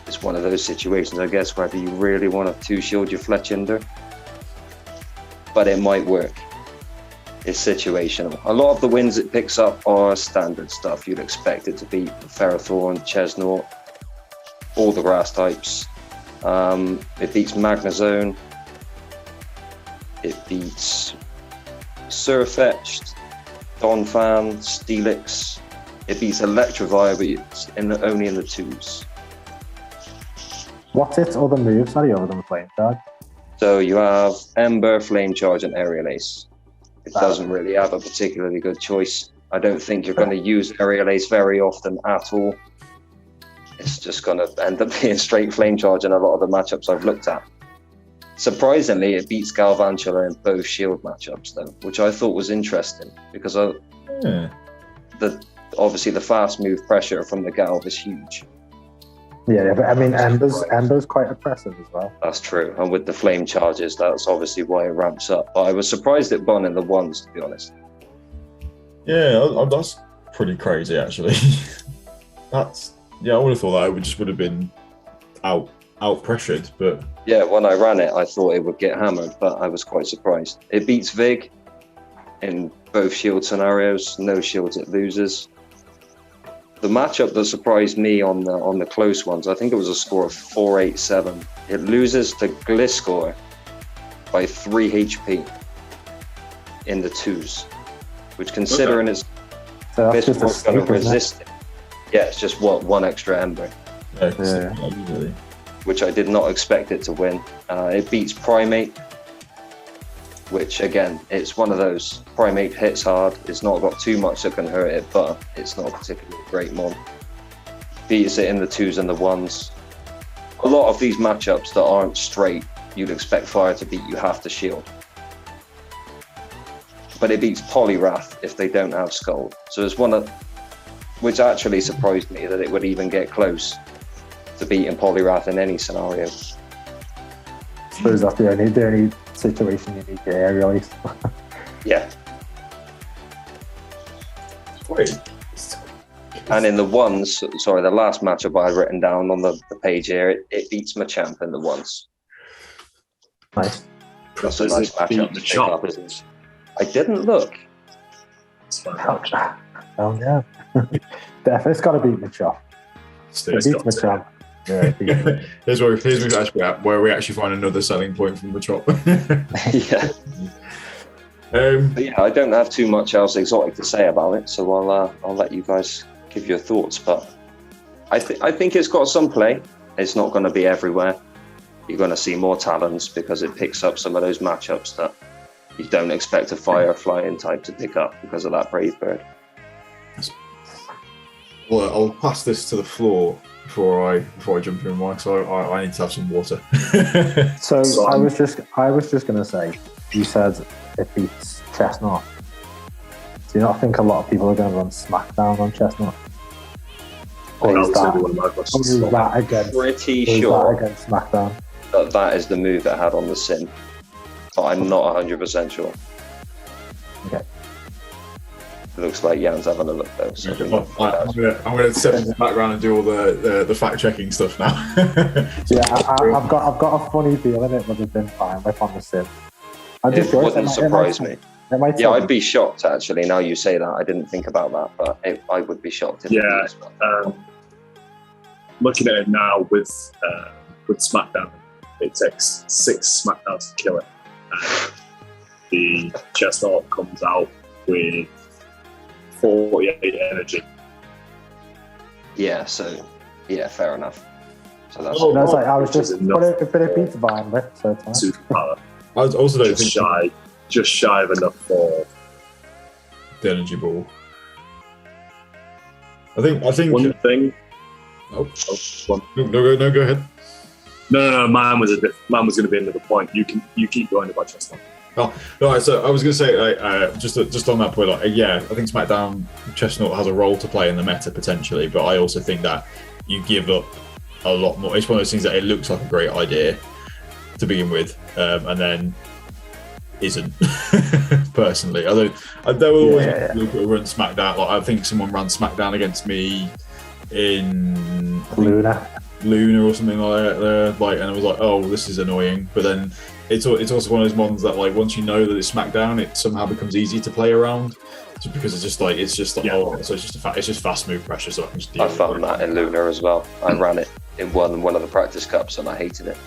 It's one of those situations, I guess, whether you really want to two-shield your Fletchinder. But it might work. It's situational. A lot of the wins it picks up are standard stuff. You'd expect it to be Ferrothorn, Chesnaught, all the grass types. It beats Magnezone. It beats Surfetched, Donphan, Steelix. It beats Electivire, but it's only in the twos. What's its other moves? Sorry, other than Flame Charge. So you have Ember, Flame Charge, and Aerial Ace. It doesn't really have a particularly good choice. I don't think you're going to use Aerial Ace very often at all. It's just going to end up being straight Flame Charge in a lot of the matchups I've looked at. Surprisingly, it beats Galvantula in both shield matchups, though, which I thought was interesting because obviously the fast move pressure from the Galv is huge. Yeah, but I mean, Ember's quite oppressive as well. That's true, and with the flame charges, that's obviously why it ramps up. But I was surprised it won in the ones, to be honest. Yeah, that's pretty crazy, actually. I would have thought that it would have been out pressured, but yeah, when I ran it, I thought it would get hammered, but I was quite surprised. It beats Vig in both shield scenarios. No shields, it loses. The matchup that surprised me on the close ones, I think it was a score of 487. It loses to Gliscor by 3 HP in the twos, which considering it's Gliscor's going to resist it. Yeah, it's just one extra Ember. Yeah. Which I did not expect it to win. It beats Primate, which again, it's one of those. Primate hits hard. It's not got too much that can hurt it, but it's not a particularly great mon. Beats it in the twos and the ones. A lot of these matchups that aren't straight, you'd expect Fire to beat, you have to shield. But it beats Poliwrath if they don't have Scald. So it's one of, which actually surprised me that it would even get close to beating Poliwrath in any scenario. I suppose that's the only situation you need to Aerial Ace. Yeah. Wait. And in the ones, sorry, the last matchup I had written down on the page here, it beats Machop in the ones. Nice. That's a nice matchup to pick up, isn't it? I didn't look. Oh yeah. Definitely, it's got to beat Machop. It beats Machop. Yeah, here's where we actually at, where we actually find another selling point from Machop. Yeah. But yeah, I don't have too much else exotic to say about it, so I'll let you guys give your thoughts. But I think it's got some play. It's not going to be everywhere. You're going to see more Talons because it picks up some of those matchups that you don't expect a fire flying type to pick up because of that Brave Bird. Well, I'll pass this to the floor before I jump in, Mike. So I need to have some water. So I was just going to say, you said it beats Chestnut. Do you not think a lot of people are going to run Smackdown on Chestnut? Or is that against Smackdown? That is the move it had on the Sin, but I'm not 100% sure. Okay. It looks like Jan's having a look though. So I'm gonna step in the background and do all the fact checking stuff now. Yeah, I've got a funny feeling it would have been fine with on the Sim. It wouldn't surprise me. Yeah, I'd be shocked actually. Now you say that, I didn't think about that, but I would be shocked. If Looking at it now with Smackdown, it takes 6 Smackdowns to kill it. And the Chestnut comes out with 48 energy. Yeah, so fair enough. So that's I was just but it beats Vine, so it's fine. Superpower. I also don't think just shy of enough for the energy ball. I think one thing. Oh, Go on. no, go ahead. No. Mine was going to be another point. You keep going about Chestnut. Oh, no, so I was going to say, just on that point, I think SmackDown Chestnut has a role to play in the meta potentially, but I also think that you give up a lot more. It's one of those things that it looks like a great idea to begin with, and then isn't. Personally, there will always run SmackDown. Like I think someone ran SmackDown against me in Luna or something like that. And I was like, oh, this is annoying. But then it's also one of those ones that like once you know that it's SmackDown, it somehow becomes easy to play around. Just because it's just fast move pressure. So I can just deal I found that in Luna as well. I ran it in one of the practice cups and I hated it.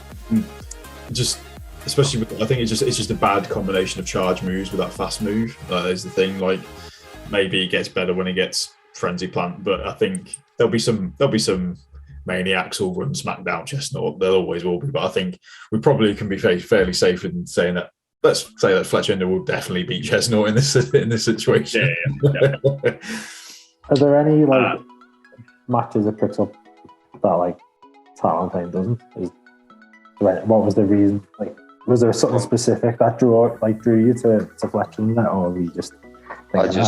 Just especially with, I think it's just a bad combination of charge moves with that fast move. Is the thing. Like maybe it gets better when it gets Frenzy Plant, but I think there'll be some maniacs who'll run SmackDown Chestnut. There always will be, but I think we probably can be fairly safe in saying that. Let's say that Fletchinder will definitely beat Chestnut in this situation. Yeah. Are there any matches it picks up that like Talonflame doesn't? What was the reason? Like, was there something specific that drew you to Fletchinder, or were you just thinking,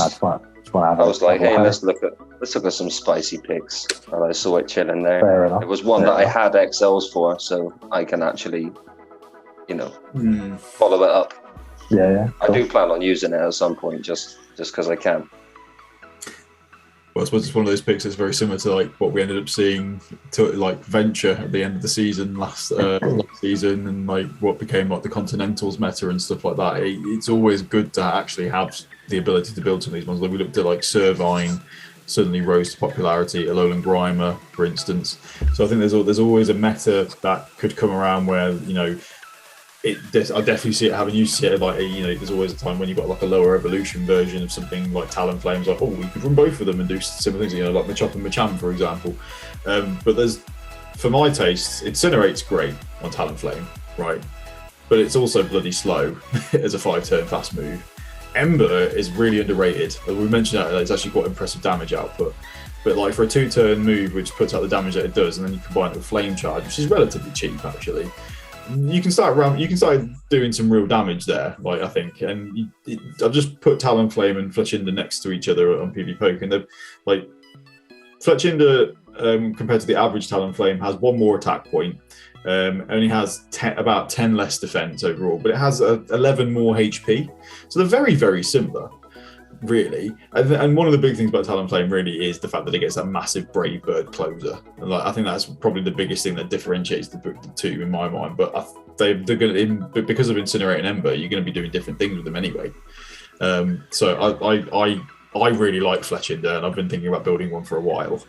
I was like, hey, let's look at some spicy picks, and I saw it chilling there. Fair enough. It was one that I had XLs for, so I can actually, follow it up. Yeah. Cool. I do plan on using it at some point, just because I can. Well, I suppose it's one of those picks that's very similar to like what we ended up seeing to like Venture at the end of the season last season, and like what became like the Continentals meta and stuff like that. It's always good to actually have the ability to build some of these ones. Like we looked at like Servine suddenly rose to popularity, Alolan Grimer, for instance. So I think there's always a meta that could come around where I definitely see it having use to it. Like there's always a time when you've got like a lower evolution version of something like Talonflame's like, oh, we could run both of them and do similar things, like Machop and Machamp, for example. But for my taste, Incinerate's great on Talonflame, right? But it's also bloody slow as a 5-turn fast move. Ember is really underrated. We mentioned that it's actually got impressive damage output. But like for a 2-turn move, which puts out the damage that it does, and then you combine it with Flame Charge, which is relatively cheap actually. You can start doing some real damage there, like I think. And I've just put Talonflame and Fletchinder next to each other on PvP, and they're like Fletchinder compared to the average Talonflame has one more attack point, only has about 10 less defense overall, but it has 11 more HP. So they're very, very similar, really. And one of the big things about Talonflame really is the fact that it gets that massive Brave Bird closer. And I think that's probably the biggest thing that differentiates the two in my mind. But they're going to, because of Incinerate and Ember, you're going to be doing different things with them anyway. So I really like Fletchinder, and I've been thinking about building one for a while.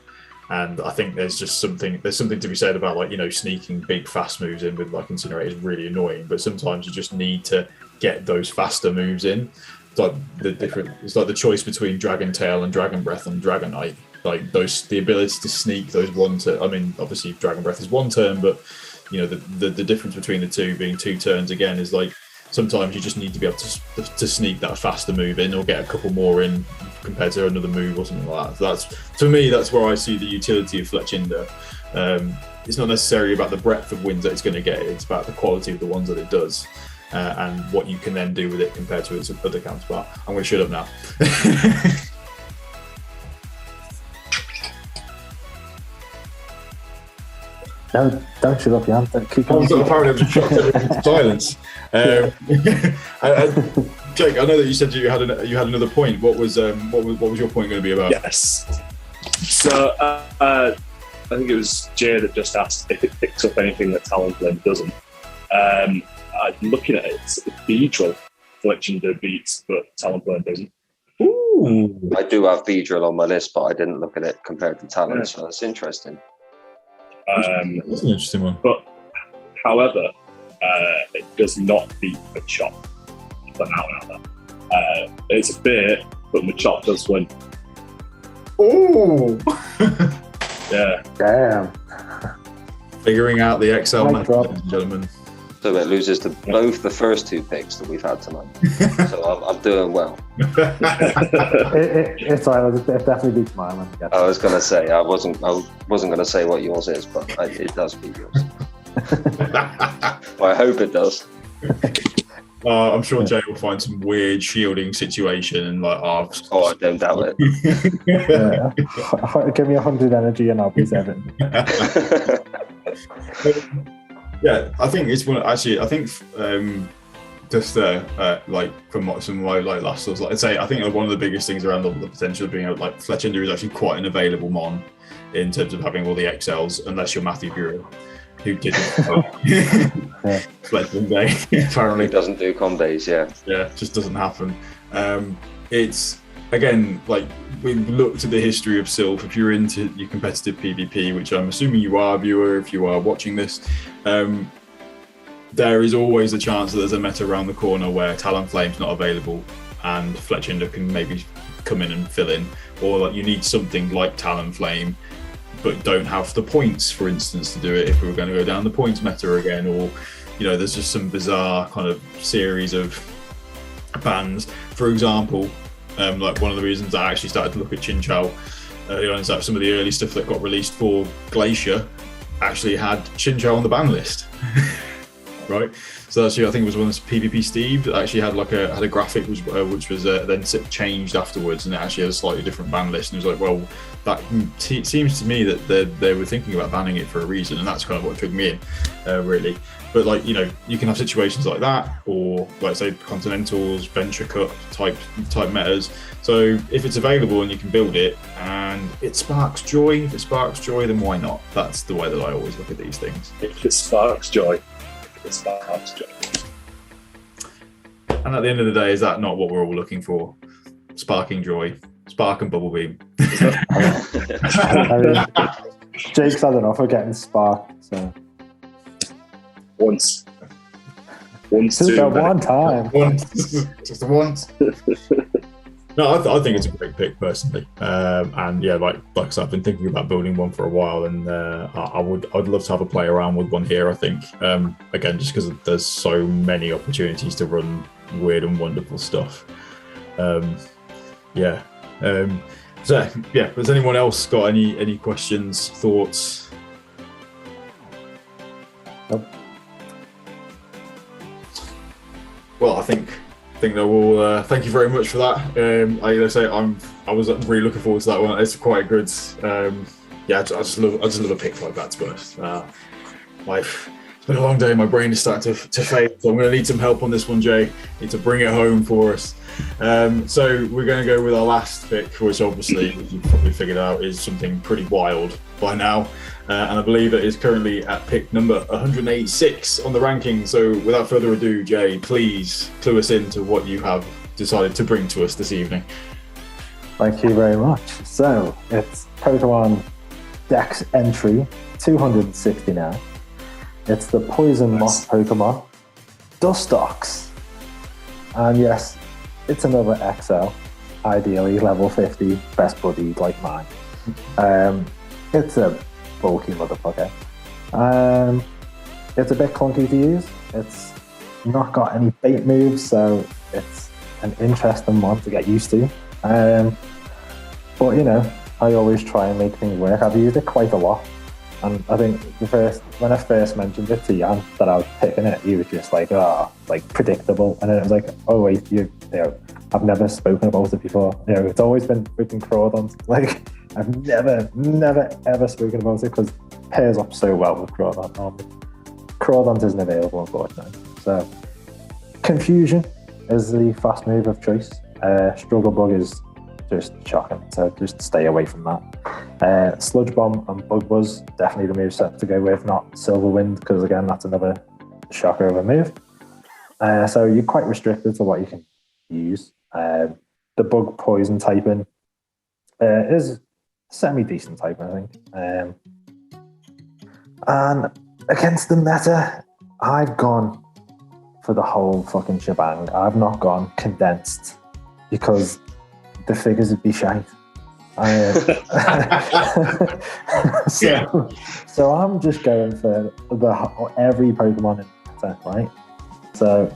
And I think there's something to be said about sneaking big fast moves in with like Incinerate is really annoying. But sometimes you just need to get those faster moves in. It's like the choice between Dragon Tail and Dragon Breath and Dragonite. Like the ability to sneak those one turn. I mean, obviously Dragon Breath is 1 turn, but the difference between the two being 2 turns again is like sometimes you just need to be able to sneak that faster move in or get a couple more in compared to another move or something like that. So that's where I see the utility of Fletchinder. It's not necessarily about the breadth of wins that it's going to get. It's about the quality of the ones that it does. And what you can then do with it compared to its other counterpart. I'm going to shut up now. No, don't shut up, Jan. Keep going. Apparently, I was shocked at silence. Jake, I know that you said you had another point. What was your point going to be about? Yes. So I think it was Jay that just asked if it picks up anything that Talonflame doesn't. Looking at it, it's Beedrill. Fletchinder beats, but Talonflame doesn't. Ooh. I do have Beedrill on my list, but I didn't look at it compared to Talon, so that's interesting. That's an interesting one. But, however, it does not beat Machop. For now. It's a bit, but Machop does win. Oh! Yeah. Damn. Figuring out the XL method, ladies and gentlemen. So it loses to both the first 2 picks that we've had tonight. So I'm doing well. It's all right. It definitely beats mine when we get I was going to say, I wasn't going to say what yours is, but it does beat yours. Well, I hope it does. I'm sure Jay will find some weird shielding situation and like, I don't doubt it. Give me 100 energy and I'll be 7. Yeah, I think it's one. Actually, I think just like from some of my like last thoughts, like I'd say, I think one of the biggest things around the potential of being able, like Fletchinder is actually quite an available mon in terms of having all the XLs, unless you're Matthew Bureau, who didn't. Fletchinder Day apparently doesn't do combos. Yeah, just doesn't happen. It's again like we've looked at the history of Silph. If you're into your competitive PvP, which I'm assuming you are, viewer, if you are watching this, there is always a chance that there's a meta around the corner where Talonflame's not available and Fletchinder can maybe come in and fill in, or like you need something like Talonflame but don't have the points, for instance, to do it if we were going to go down the points meta again, or there's just some bizarre kind of series of bans. For example, like one of the reasons I actually started to look at Chinchou is that some of the early stuff that got released for Glacier actually had Chinchou on the ban list. Right, so actually I think it was one of PvP Steve that actually had like a graphic which was then changed afterwards, and it actually had a slightly different ban list, and it was like, well, that seems to me that they were thinking about banning it for a reason, and that's kind of what took me in, really. But like you can have situations like that, or like say Continentals, Venture Cup type metas. So if it's available and you can build it and it sparks joy, then why not? That's the way that I always look at these things. If it sparks joy. And at the end of the day, is that not what we're all looking for? Sparking joy, spark and bubble beam. I mean, Jake's had enough of getting sparked. So once just one time. Just once. No, I think it's a great pick personally, and yeah, like I said, I've been thinking about building one for a while, and I'd love to have a play around with one here. I think again, just because there's so many opportunities to run weird and wonderful stuff. So yeah, has anyone else got any questions, thoughts? Nope. Well, I think that we'll thank you very much for that. Like I say, I was really looking forward to that one. It's quite good. I just love a pick like that, to be honest. It's been a long day. My brain is starting to fade, so I'm going to need some help on this one, Jay. Need to bring it home for us. So we're going to go with our last pick, which obviously you've probably figured out is something pretty wild by now. And I believe it is currently at pick number 186 on the ranking. So without further ado, Jay, please clue us into what you have decided to bring to us this evening. Thank you very much. So it's Pokemon Dex entry 260 now. It's the Poison Moth Pokemon, Dustox. And yes, it's another XL, ideally level 50, best buddied like mine. It's a bulky motherfucker. It's a bit clunky to use. It's not got any bait moves, so it's an interesting one to get used to. But I always try and make things work. I've used it quite a lot, and I think when I first mentioned it to Jan that I was picking it, he was just like, predictable, and then it was like, oh wait, I've never spoken about it before. It's always been freaking Crawdon. Like, I've never ever spoken about it because it pairs up so well with Crawdon. Crawdon isn't available, unfortunately. So, Confusion is the fast move of choice. Struggle Bug is just shocking, so just stay away from that. Sludge Bomb and Bug Buzz, definitely the move set to go with, not Silver Wind, because again, that's another shocker of a move. So you're quite restricted to what you can use. The Bug Poison typing is semi-decent typing, I think. And against the meta, I've gone for the whole fucking shebang. I've not gone condensed because the figures would be shite. So I'm just going for every Pokemon in factor, right? So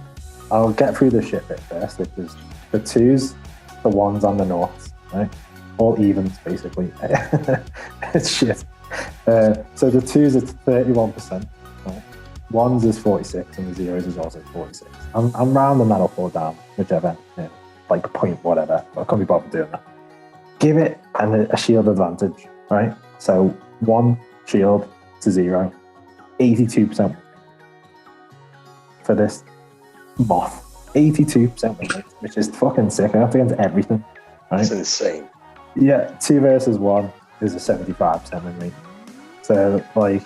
I'll get through the shit bit first, which is the 2s, the 1s, and the 0s, right? All evens, basically. It's shit. So the 2s, it's 31%. Right? 1s is 46, and the 0s is also 46. I'm rounding that up or down, whichever, like point whatever. I can't be bothered doing that. Give it a shield advantage, right? So 1 shield to 0, 82% for this moth. 82% win rate, which is fucking sick. That's against everything, right? That's insane. Yeah, 2 versus 1 is a 75% win rate. So, like,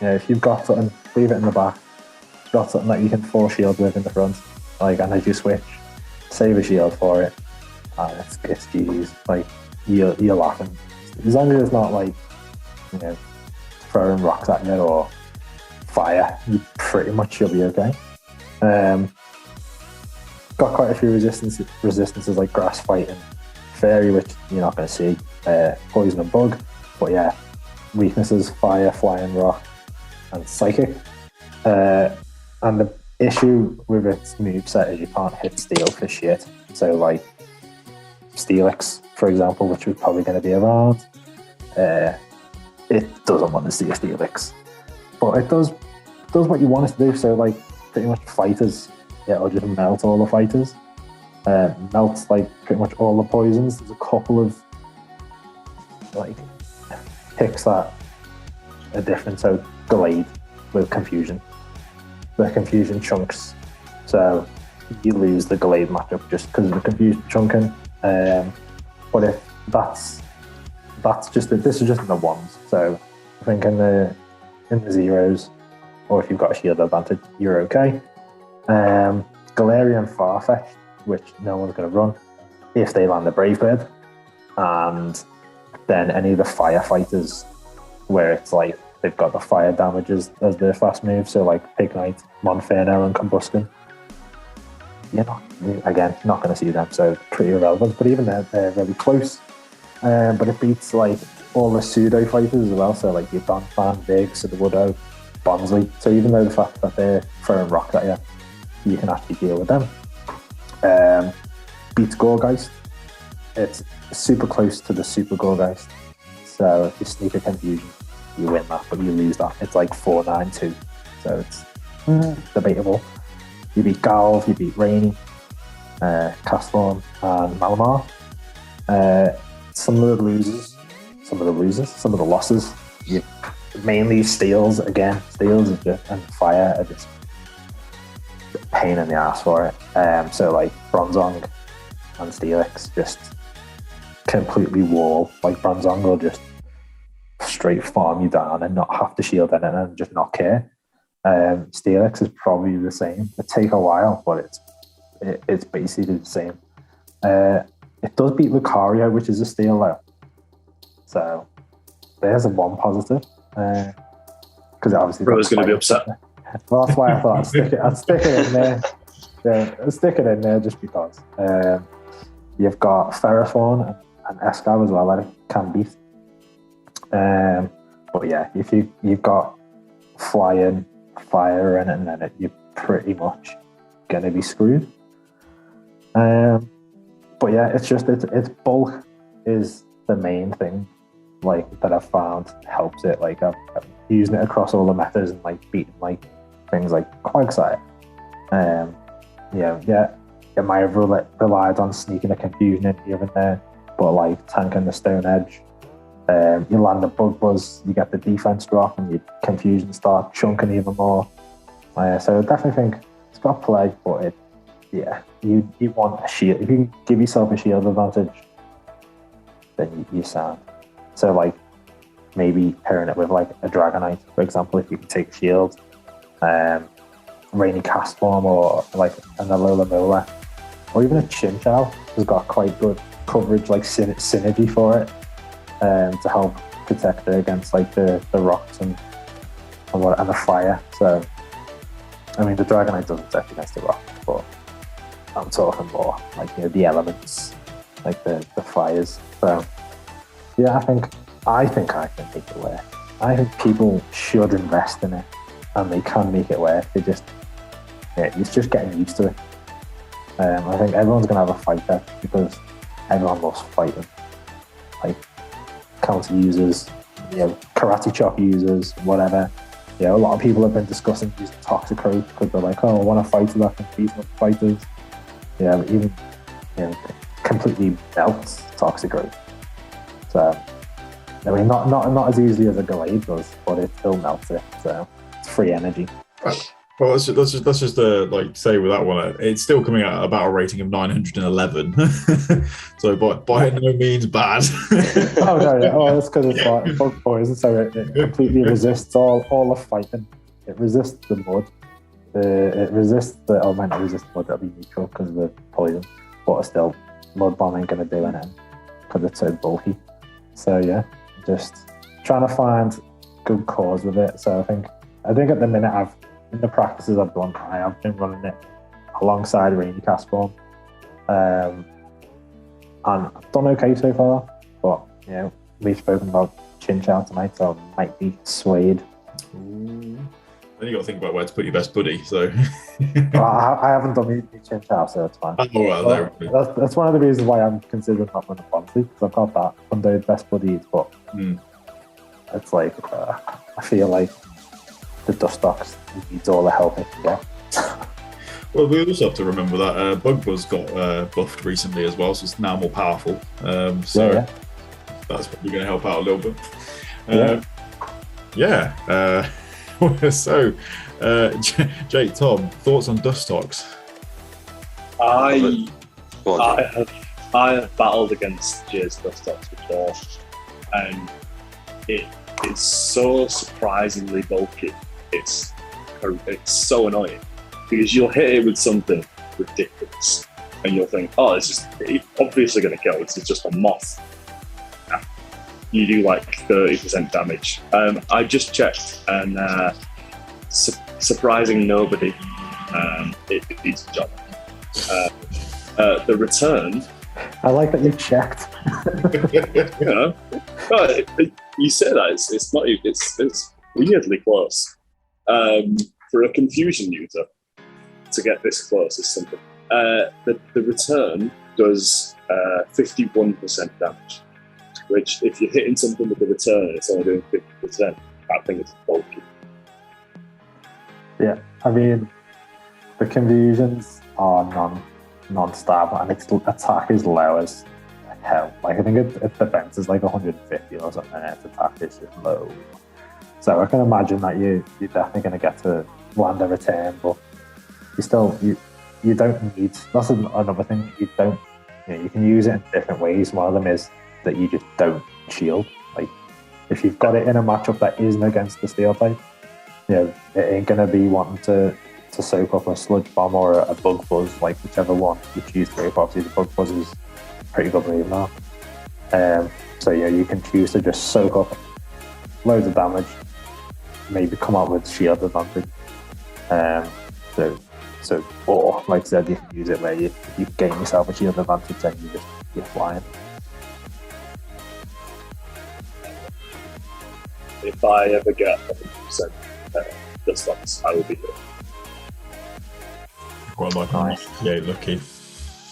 if you've got something, leave it in the back. If you've got something that you can full shield with in the front, like, and as you switch, save a shield for it. It's GG's. Like, you're laughing. As long as it's not, like, throwing rocks at you or fire, you pretty much should be okay. Got quite a few resistances like grass fight and fairy, which you're not going to see. Poison and bug, but yeah, weaknesses: fire, flying, rock, and psychic. And the issue with its moveset is you can't hit steel for shit. So like Steelix, for example, which was probably going to be around, it doesn't want to see a Steelix, but it does what you want it to do. So like pretty much fighters, it'll just melt all the fighters. Melts like pretty much all the poisons. There's a couple of like picks that are different. So Glade with confusion. The confusion chunks. So you lose the Glade matchup just because of the confusion chunking. But if this is just in the 1s. So I think in the 0s, or if you've got a shield advantage, you're okay. Galarian Farfetch, which no one's going to run if they land a Brave Bird, and then any of the firefighters where it's like they've got the fire damages as their fast move, so like Pignite, Monferno, and Combustion. You're not going to see them, so pretty irrelevant. But even they're really close. But it beats like all the pseudo fighters as well, so like your Donphan, Big, Sudowoodo, Bonsley. So even though the fact that they're throwing rocks at you, you can actually deal with them. Beats Gorgeist. It's super close to the Super Gorgeist. So if you sneak a confusion, you win that, but you lose that. It's like 4-9-2. So it's debatable. You beat Galv, you beat Rainy, Castform, and Malamar. Some of the losses, mainly Steels again. Steels and Fire are just a pain in the ass for it. So like Bronzong and Steelix just completely wall. Like Bronzong will just straight farm you down and not have to shield anything and just not care. Steelix is probably the same. It take a while, but it's basically the same. It does beat Lucario, which is a steel though. So there's a one positive. Because obviously Bro's going to be upset. Well, that's why I thought I'd stick it in there. Yeah, I'll stick it in there just because. You've got Ferrothorn and Escav as well that it can beat. But yeah, if you've got flying, fire in it, and then you're pretty much going to be screwed. But yeah, it's just its bulk is the main thing, like that I've found helps it. Like I'm using it across all the metas and like beating like things like Quagsire. It might have relied on sneaking a confusion in here and there, but like tanking the Stone Edge, you land a Bug Buzz, you get the defense drop, and your confusion start chunking even more. So I definitely think it's got play, but you want a shield. If you can give yourself a shield advantage, then you sound. So like maybe pairing it with like a Dragonite, for example, if you can take shield, Rainy Castform, or like an Alola Mola, or even a Chinchou has got quite good coverage, like synergy for it, to help protect it against like the rocks and the fire. So I mean, the Dragonite doesn't protect against the rock, but I'm talking more like the elements, like the fires. So yeah, I think I can take it away. I think people should invest in it, and they can make it work. It's just getting used to it. I think everyone's going to have a fighter because everyone loves fighting. Like counter users, karate chop users, whatever. A lot of people have been discussing using Toxicroak because they're like, oh, I want a fighter that can beat other fighters. Even completely melts Toxicroak. So, I mean, not as easily as a Gallade does, but it still melts it. So it's free energy. Right. Well, let's just say with that one, it's still coming out at about a rating of 911. So by no means bad. Oh no, yeah. Oh, that's because it's like bug poison, so it completely resists all the fighting. It resists the mud. It resists the. Oh, it might not resist mud. That'll be neutral because of the poison, but still, mud bomb ain't gonna do anything because it's so bulky. So yeah, just trying to find good cause with it. So I think at the minute in the practices I've done, I have been running it alongside Rainy Castform. And I've done okay so far, but we've spoken about Chinchou tonight, so I might be swayed. Ooh. Then you got to think about where to put your best buddy. So well, I haven't done the Chinchou, so it's fine. Oh, well, that's one of the reasons why I'm considering not running Bonsley, because I've got that under best buddies, but it's like I feel like the Dustox needs all the help it can get. Well, we also have to remember that Bug Buzz got buffed recently as well, so it's now more powerful. So that's probably going to help out a little bit. So, Jake, Tom, thoughts on Dustox? I have battled against Jay's Dustox before, and it's so surprisingly bulky. It's so annoying because you'll hit it with something ridiculous and you'll think, oh, it's obviously going to kill. It's just a moth. You do like 30% damage. I just checked, and surprising nobody, it beats the job. The return. I like that you checked. You say that it's not. It's weirdly close. For a confusion user to get this close is something. The return does 51% damage, which if you're hitting something with the return, it's only doing 50%. I think it's bulky. Yeah, I mean, the confusions are non-stab, and its attack is low as hell. Like I think its defense is like 150 or something, and its attack is just low. So I can imagine that you're definitely going to get to land a return, but you don't need. That's another thing. You can use it in different ways. One of them is that you just don't shield. Like if you've got it in a matchup that isn't against the steel type, it ain't going to be wanting to soak up a sludge bomb or a bug buzz, like whichever one you choose to go for. Obviously, the bug buzz is pretty good move now. So you can choose to just soak up loads of damage, maybe come out with shield advantage. Or like I said, you can use it where you gain yourself a shield advantage and you're flying. If I ever get 100% Dustox, I will be here. Quite like nice. Yeah, lucky.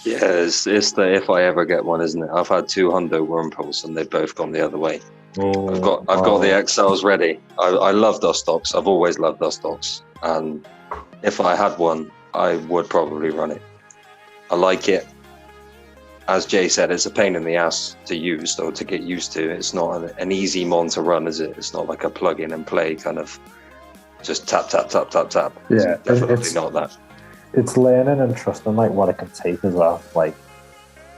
Yeah, it's the if I ever get one, isn't it? I've had 2 Hundo Wurmples and they've both gone the other way. Oh, I've got the XLs ready. I love Dustox. I've always loved Dustox, and if I had one, I would probably run it. I like it. As Jay said, it's a pain in the ass to use or to get used to. It's not an easy mon to run, is it? It's not like a plug in and play kind of just tap tap tap tap tap. Yeah, it's definitely not that. It's learning and trusting like what it can take as well. Like,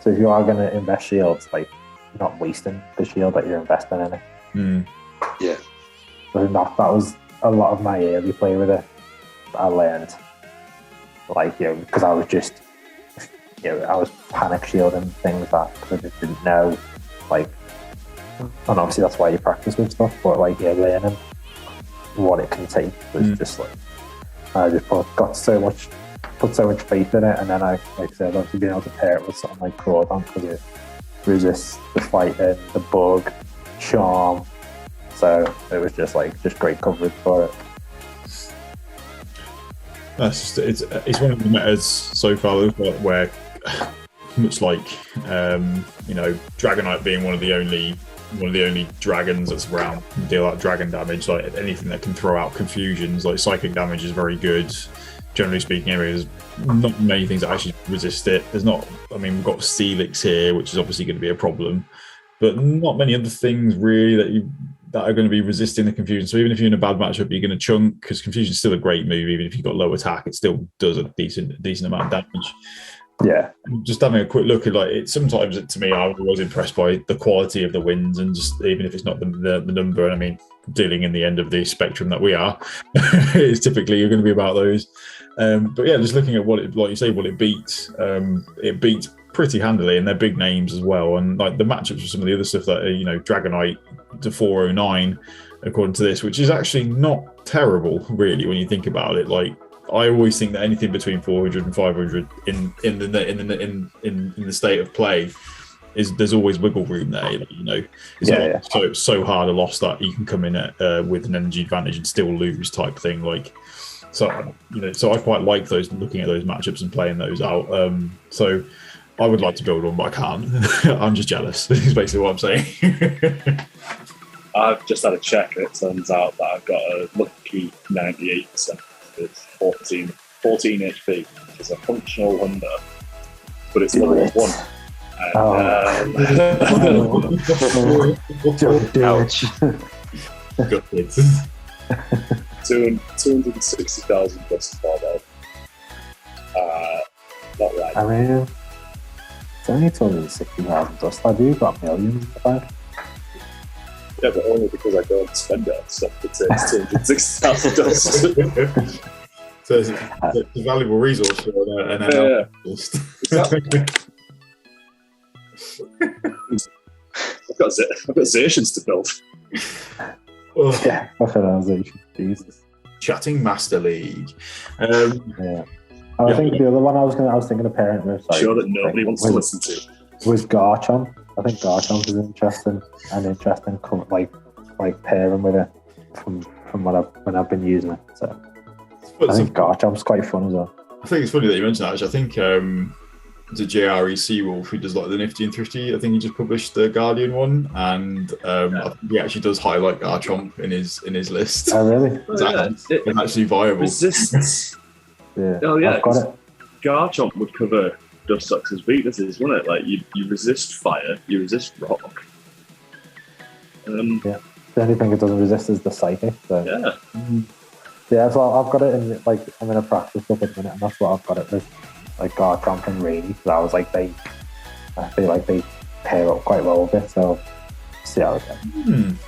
so if you are going to invest shields, like not wasting the shield that you're investing in it. Yeah. So that was a lot of my early play with it. I learned, like, because I was just, I was panic shielding things that because I just didn't know, like, and obviously that's why you practice with stuff. But like, learning what it can take was just like, I just put so much faith in it, and then like I said, obviously being able to pair it with something like Crawdon because it resists the fighting, the bug, charm. So it was just great coverage for it. That's just, it's one of the metas so far where, much like Dragonite being one of the only dragons that's around and deal out dragon damage, like anything that can throw out confusions, like psychic damage is very good. Generally speaking, there's not many things that actually resist it. We've got Steelix here, which is obviously going to be a problem, but not many other things really that are going to be resisting the confusion. So even if you're in a bad matchup, you're going to chunk, because confusion is still a great move. Even if you've got low attack, it still does a decent amount of damage. Yeah. Just having a quick look at sometimes to me, I'm always impressed by the quality of the wins, and just even if it's not the number. And I mean, dealing in the end of the spectrum that we are, it's typically you're going to be about those. But yeah, just looking at what it beats. It beats pretty handily, and they're big names as well. And like the matchups with some of the other stuff that Dragonite to 409, according to this, which is actually not terrible really when you think about it. Like, I always think that anything between 400 and 500 in the state of play there's always wiggle room there. It's not so hard a loss that you can come in with an energy advantage and still lose type thing. Like, so I quite like those, looking at those matchups and playing those out. So I would like to build one, but I can't. I'm just jealous. Is basically what I'm saying. I've just had a check, and it turns out that I've got a lucky 98%. It's 14 HP, which is a functional wonder, but it's level 1. Ouch. Good kids. 260,000 plus 4 though. Not right. I mean, it's only 260,000 dust. Have you got millions in the bank? Yeah, but only because I don't spend it on stuff that takes 260,000 dust. So it's a valuable resource for an ML. Exactly. I've got Zacians to build. Oh. Yeah, Zacian. Jesus. Chatting Master League. Yeah. I think the other one I was thinking of pairing with. Sure that nobody wants to listen to. Was Garchomp. I think Garchomp is interesting like pairing with it from when I've been using it. So I think Garchomp's quite fun as well. I think it's funny that you mentioned that. Actually, I think the JRE Wolf, who does like the Nifty and Thrifty, I think he just published the Guardian one, and I think he actually does highlight Garchomp in his list. Oh really? It's actually viable. Resists. Yeah. Oh yeah. I've got it. Garchomp would cover Dustox's weaknesses, wouldn't it? Like you resist fire, you resist rock. Yeah. The only thing it doesn't resist is the psychic. So. Yeah. Yeah, so I've got it in, like, I'm in a practice book at the minute, and that's what I've got it with, like, Garchomp and Rainy, because I was like, I feel like they pair up quite well with it, so see how it goes.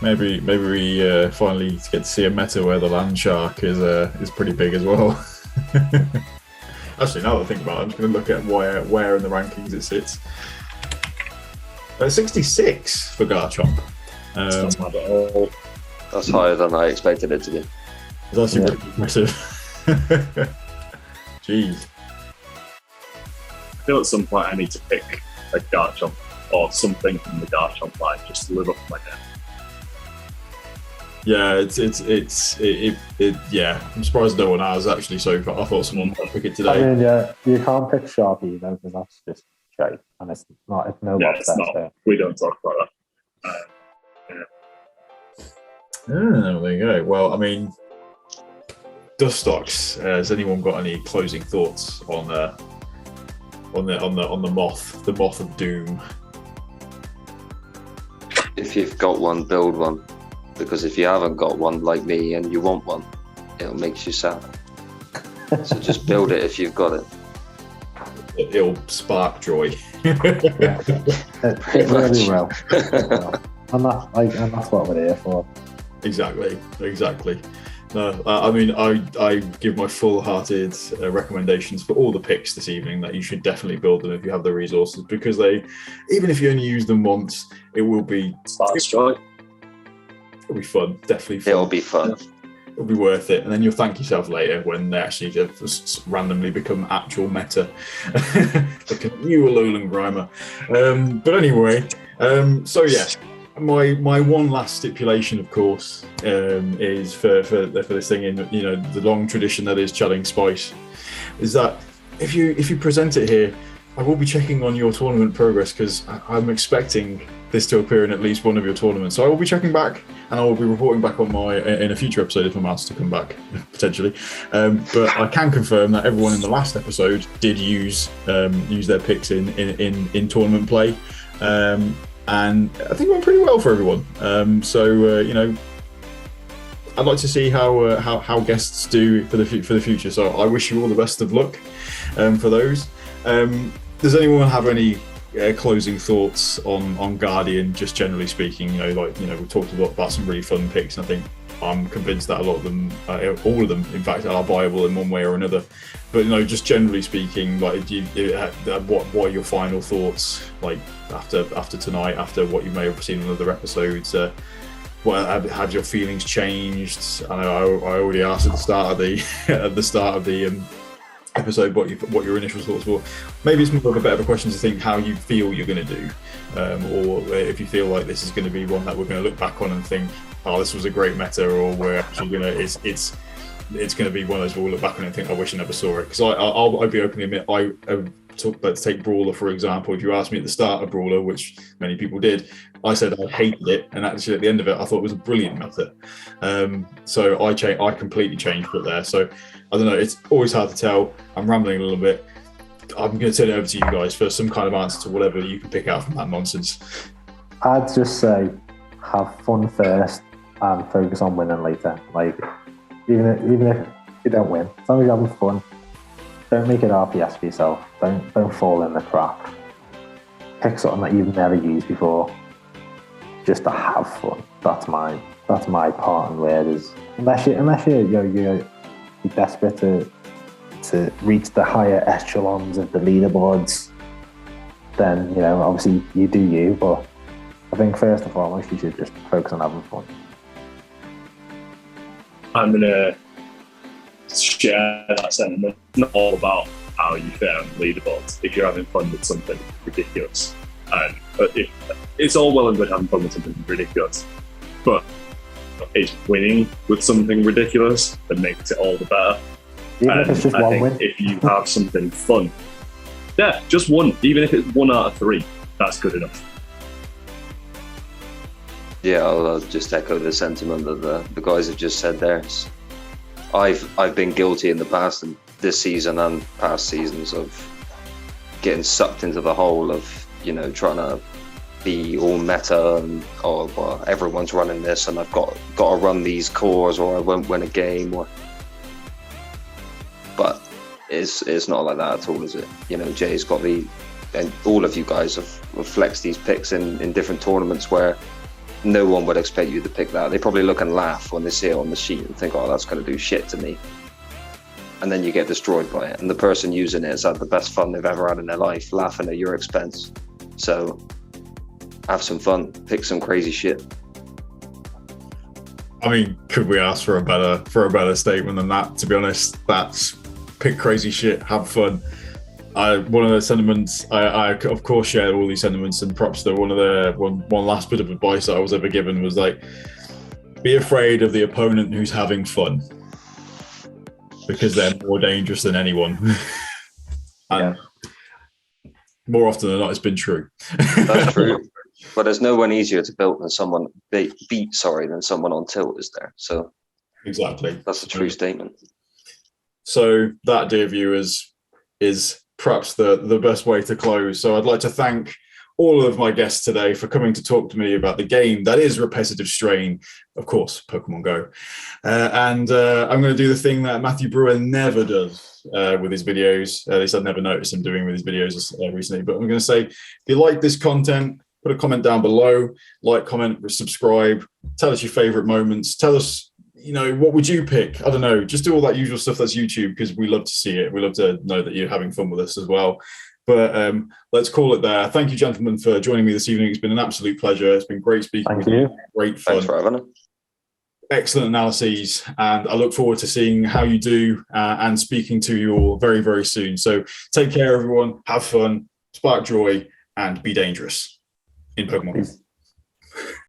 Maybe we finally get to see a meta where the Land Shark is pretty big as well. Actually, now that I think about it, I'm just going to look at where in the rankings it sits. 66 for Garchomp. That's not bad at all. That's higher than I expected it to be. It's actually pretty impressive. Jeez. I feel at some point I need to pick a Garchomp or something from the Garchomp line just to live up to my name. Yeah, yeah. I'm surprised no one has actually so far. I thought someone might pick it today. I mean, yeah, you can't pick Sharky though, because that's just shite, and it's not. It's no. Yeah, it's not. There. We don't talk about that. There you go. Well, I mean, Dustox. Has anyone got any closing thoughts on the moth of doom? If you've got one, build one. Because if you haven't got one like me and you want one, it'll make you sad. So just build it if you've got it. It'll spark joy. It really will. And that's what we're here for. Exactly. No, I mean, I give my full-hearted recommendations for all the picks this evening that you should definitely build them if you have the resources, because even if you only use them once, it will be sparks joy. It'll be fun, definitely fun. It'll be fun. It'll be worth it, and then you'll thank yourself later when they actually just randomly become actual meta. Like a new Alolan Grimer. But anyway, so yeah, my one last stipulation, of course, is for this thing in the long tradition that is chatting spice, is that if you present it here, I will be checking on your tournament progress, because I'm expecting this to appear in at least one of your tournaments. So I will be checking back, and I will be reporting back on in a future episode if I'm asked to come back, potentially. But I can confirm that everyone in the last episode did use their picks in tournament play, and I think it went pretty well for everyone. I'd like to see how guests do for the future. So I wish you all the best of luck for those. Does anyone have any closing thoughts on Guardian, just generally speaking? We've talked a lot about some really fun picks, and I think I'm convinced that a lot of them, all of them, in fact, are viable in one way or another. But just generally speaking, what are your final thoughts? Like after tonight, after what you may have seen in other episodes, have your feelings changed? I know I already asked at the start of the episode what your initial thoughts were. Maybe it's more of a better question to think how you feel you're going to do, or if you feel like this is going to be one that we're going to look back on and think, oh, this was a great meta, or we're actually going to it's going to be one of those we'll look back on and think, I wish I never saw it. Because I'll be openly admit, let's take Brawler for example. If you asked me at the start of Brawler, which many people did, I said I hated it, and actually at the end of it I thought it was a brilliant meta. So I completely changed it there. So I don't know, it's always hard to tell. I'm rambling a little bit. I'm going to turn it over to you guys for some kind of answer to whatever you can pick out from that nonsense. I'd just say have fun first and focus on winning later. Like, even if you don't win, as long as you're having fun, don't make it RPS for yourself. Don't fall in the trap. Pick something that you've never used before, just to have fun. That's my part and word is. Unless you're desperate to reach the higher echelons of the leaderboards, then obviously you do you. But I think first and foremost you should just focus on having fun. I'm gonna share that sentiment. It's not all about how you fare on the leaderboards. If you're having fun with something ridiculous, and it's all well and good having fun with something ridiculous, but it's winning with something ridiculous that makes it all the better. Even if it's just I one think win. if you have something fun, yeah, just one. Even if it's 1 out of 3, that's good enough. Yeah, I'll just echo the sentiment that the guys have just said there. I've been guilty in the past, and this season and past seasons, of getting sucked into the hole of trying to be all meta and everyone's running this and I've got to run these cores or I won't win a game. But it's not like that at all, is it? Jay's got and all of you guys have flexed these picks in different tournaments where no one would expect you to pick that. They probably look and laugh when they see it on the sheet and think, oh, that's going to do shit to me. And then you get destroyed by it. And the person using it has had the best fun they've ever had in their life, laughing at your expense. So have some fun, pick some crazy shit. I mean, could we ask for a better statement than that? To be honest, that's pick crazy shit, have fun. One of the sentiments, I of course share all these sentiments, and props to one last bit of advice that I was ever given was like, be afraid of the opponent who's having fun, because they're more dangerous than anyone. And more often than not, it's been true. That's true. But there's no one easier to beat than someone than someone on tilt, is there? So exactly, that's a true statement. So that, dear viewers, is perhaps the best way to close. So I'd like to thank all of my guests today for coming to talk to me about the game that is Repetitive Strain, of course, Pokemon Go. I'm going to do the thing that Matthew Brewer never does with his videos. At least I've never noticed him doing with his videos recently. But I'm going to say, if you like this content, put a comment down below, like, comment, subscribe, tell us your favorite moments, tell us, what would you pick? I don't know, just do all that usual stuff that's YouTube, because we love to see it. We love to know that you're having fun with us as well. But let's call it there. Thank you, gentlemen, for joining me this evening. It's been an absolute pleasure. It's been great speaking with you. Great fun. Thanks for having us. Excellent analyses, and I look forward to seeing how you do and speaking to you all very, very soon. So take care, everyone. Have fun, spark joy, and be dangerous in Pokemon. Peace.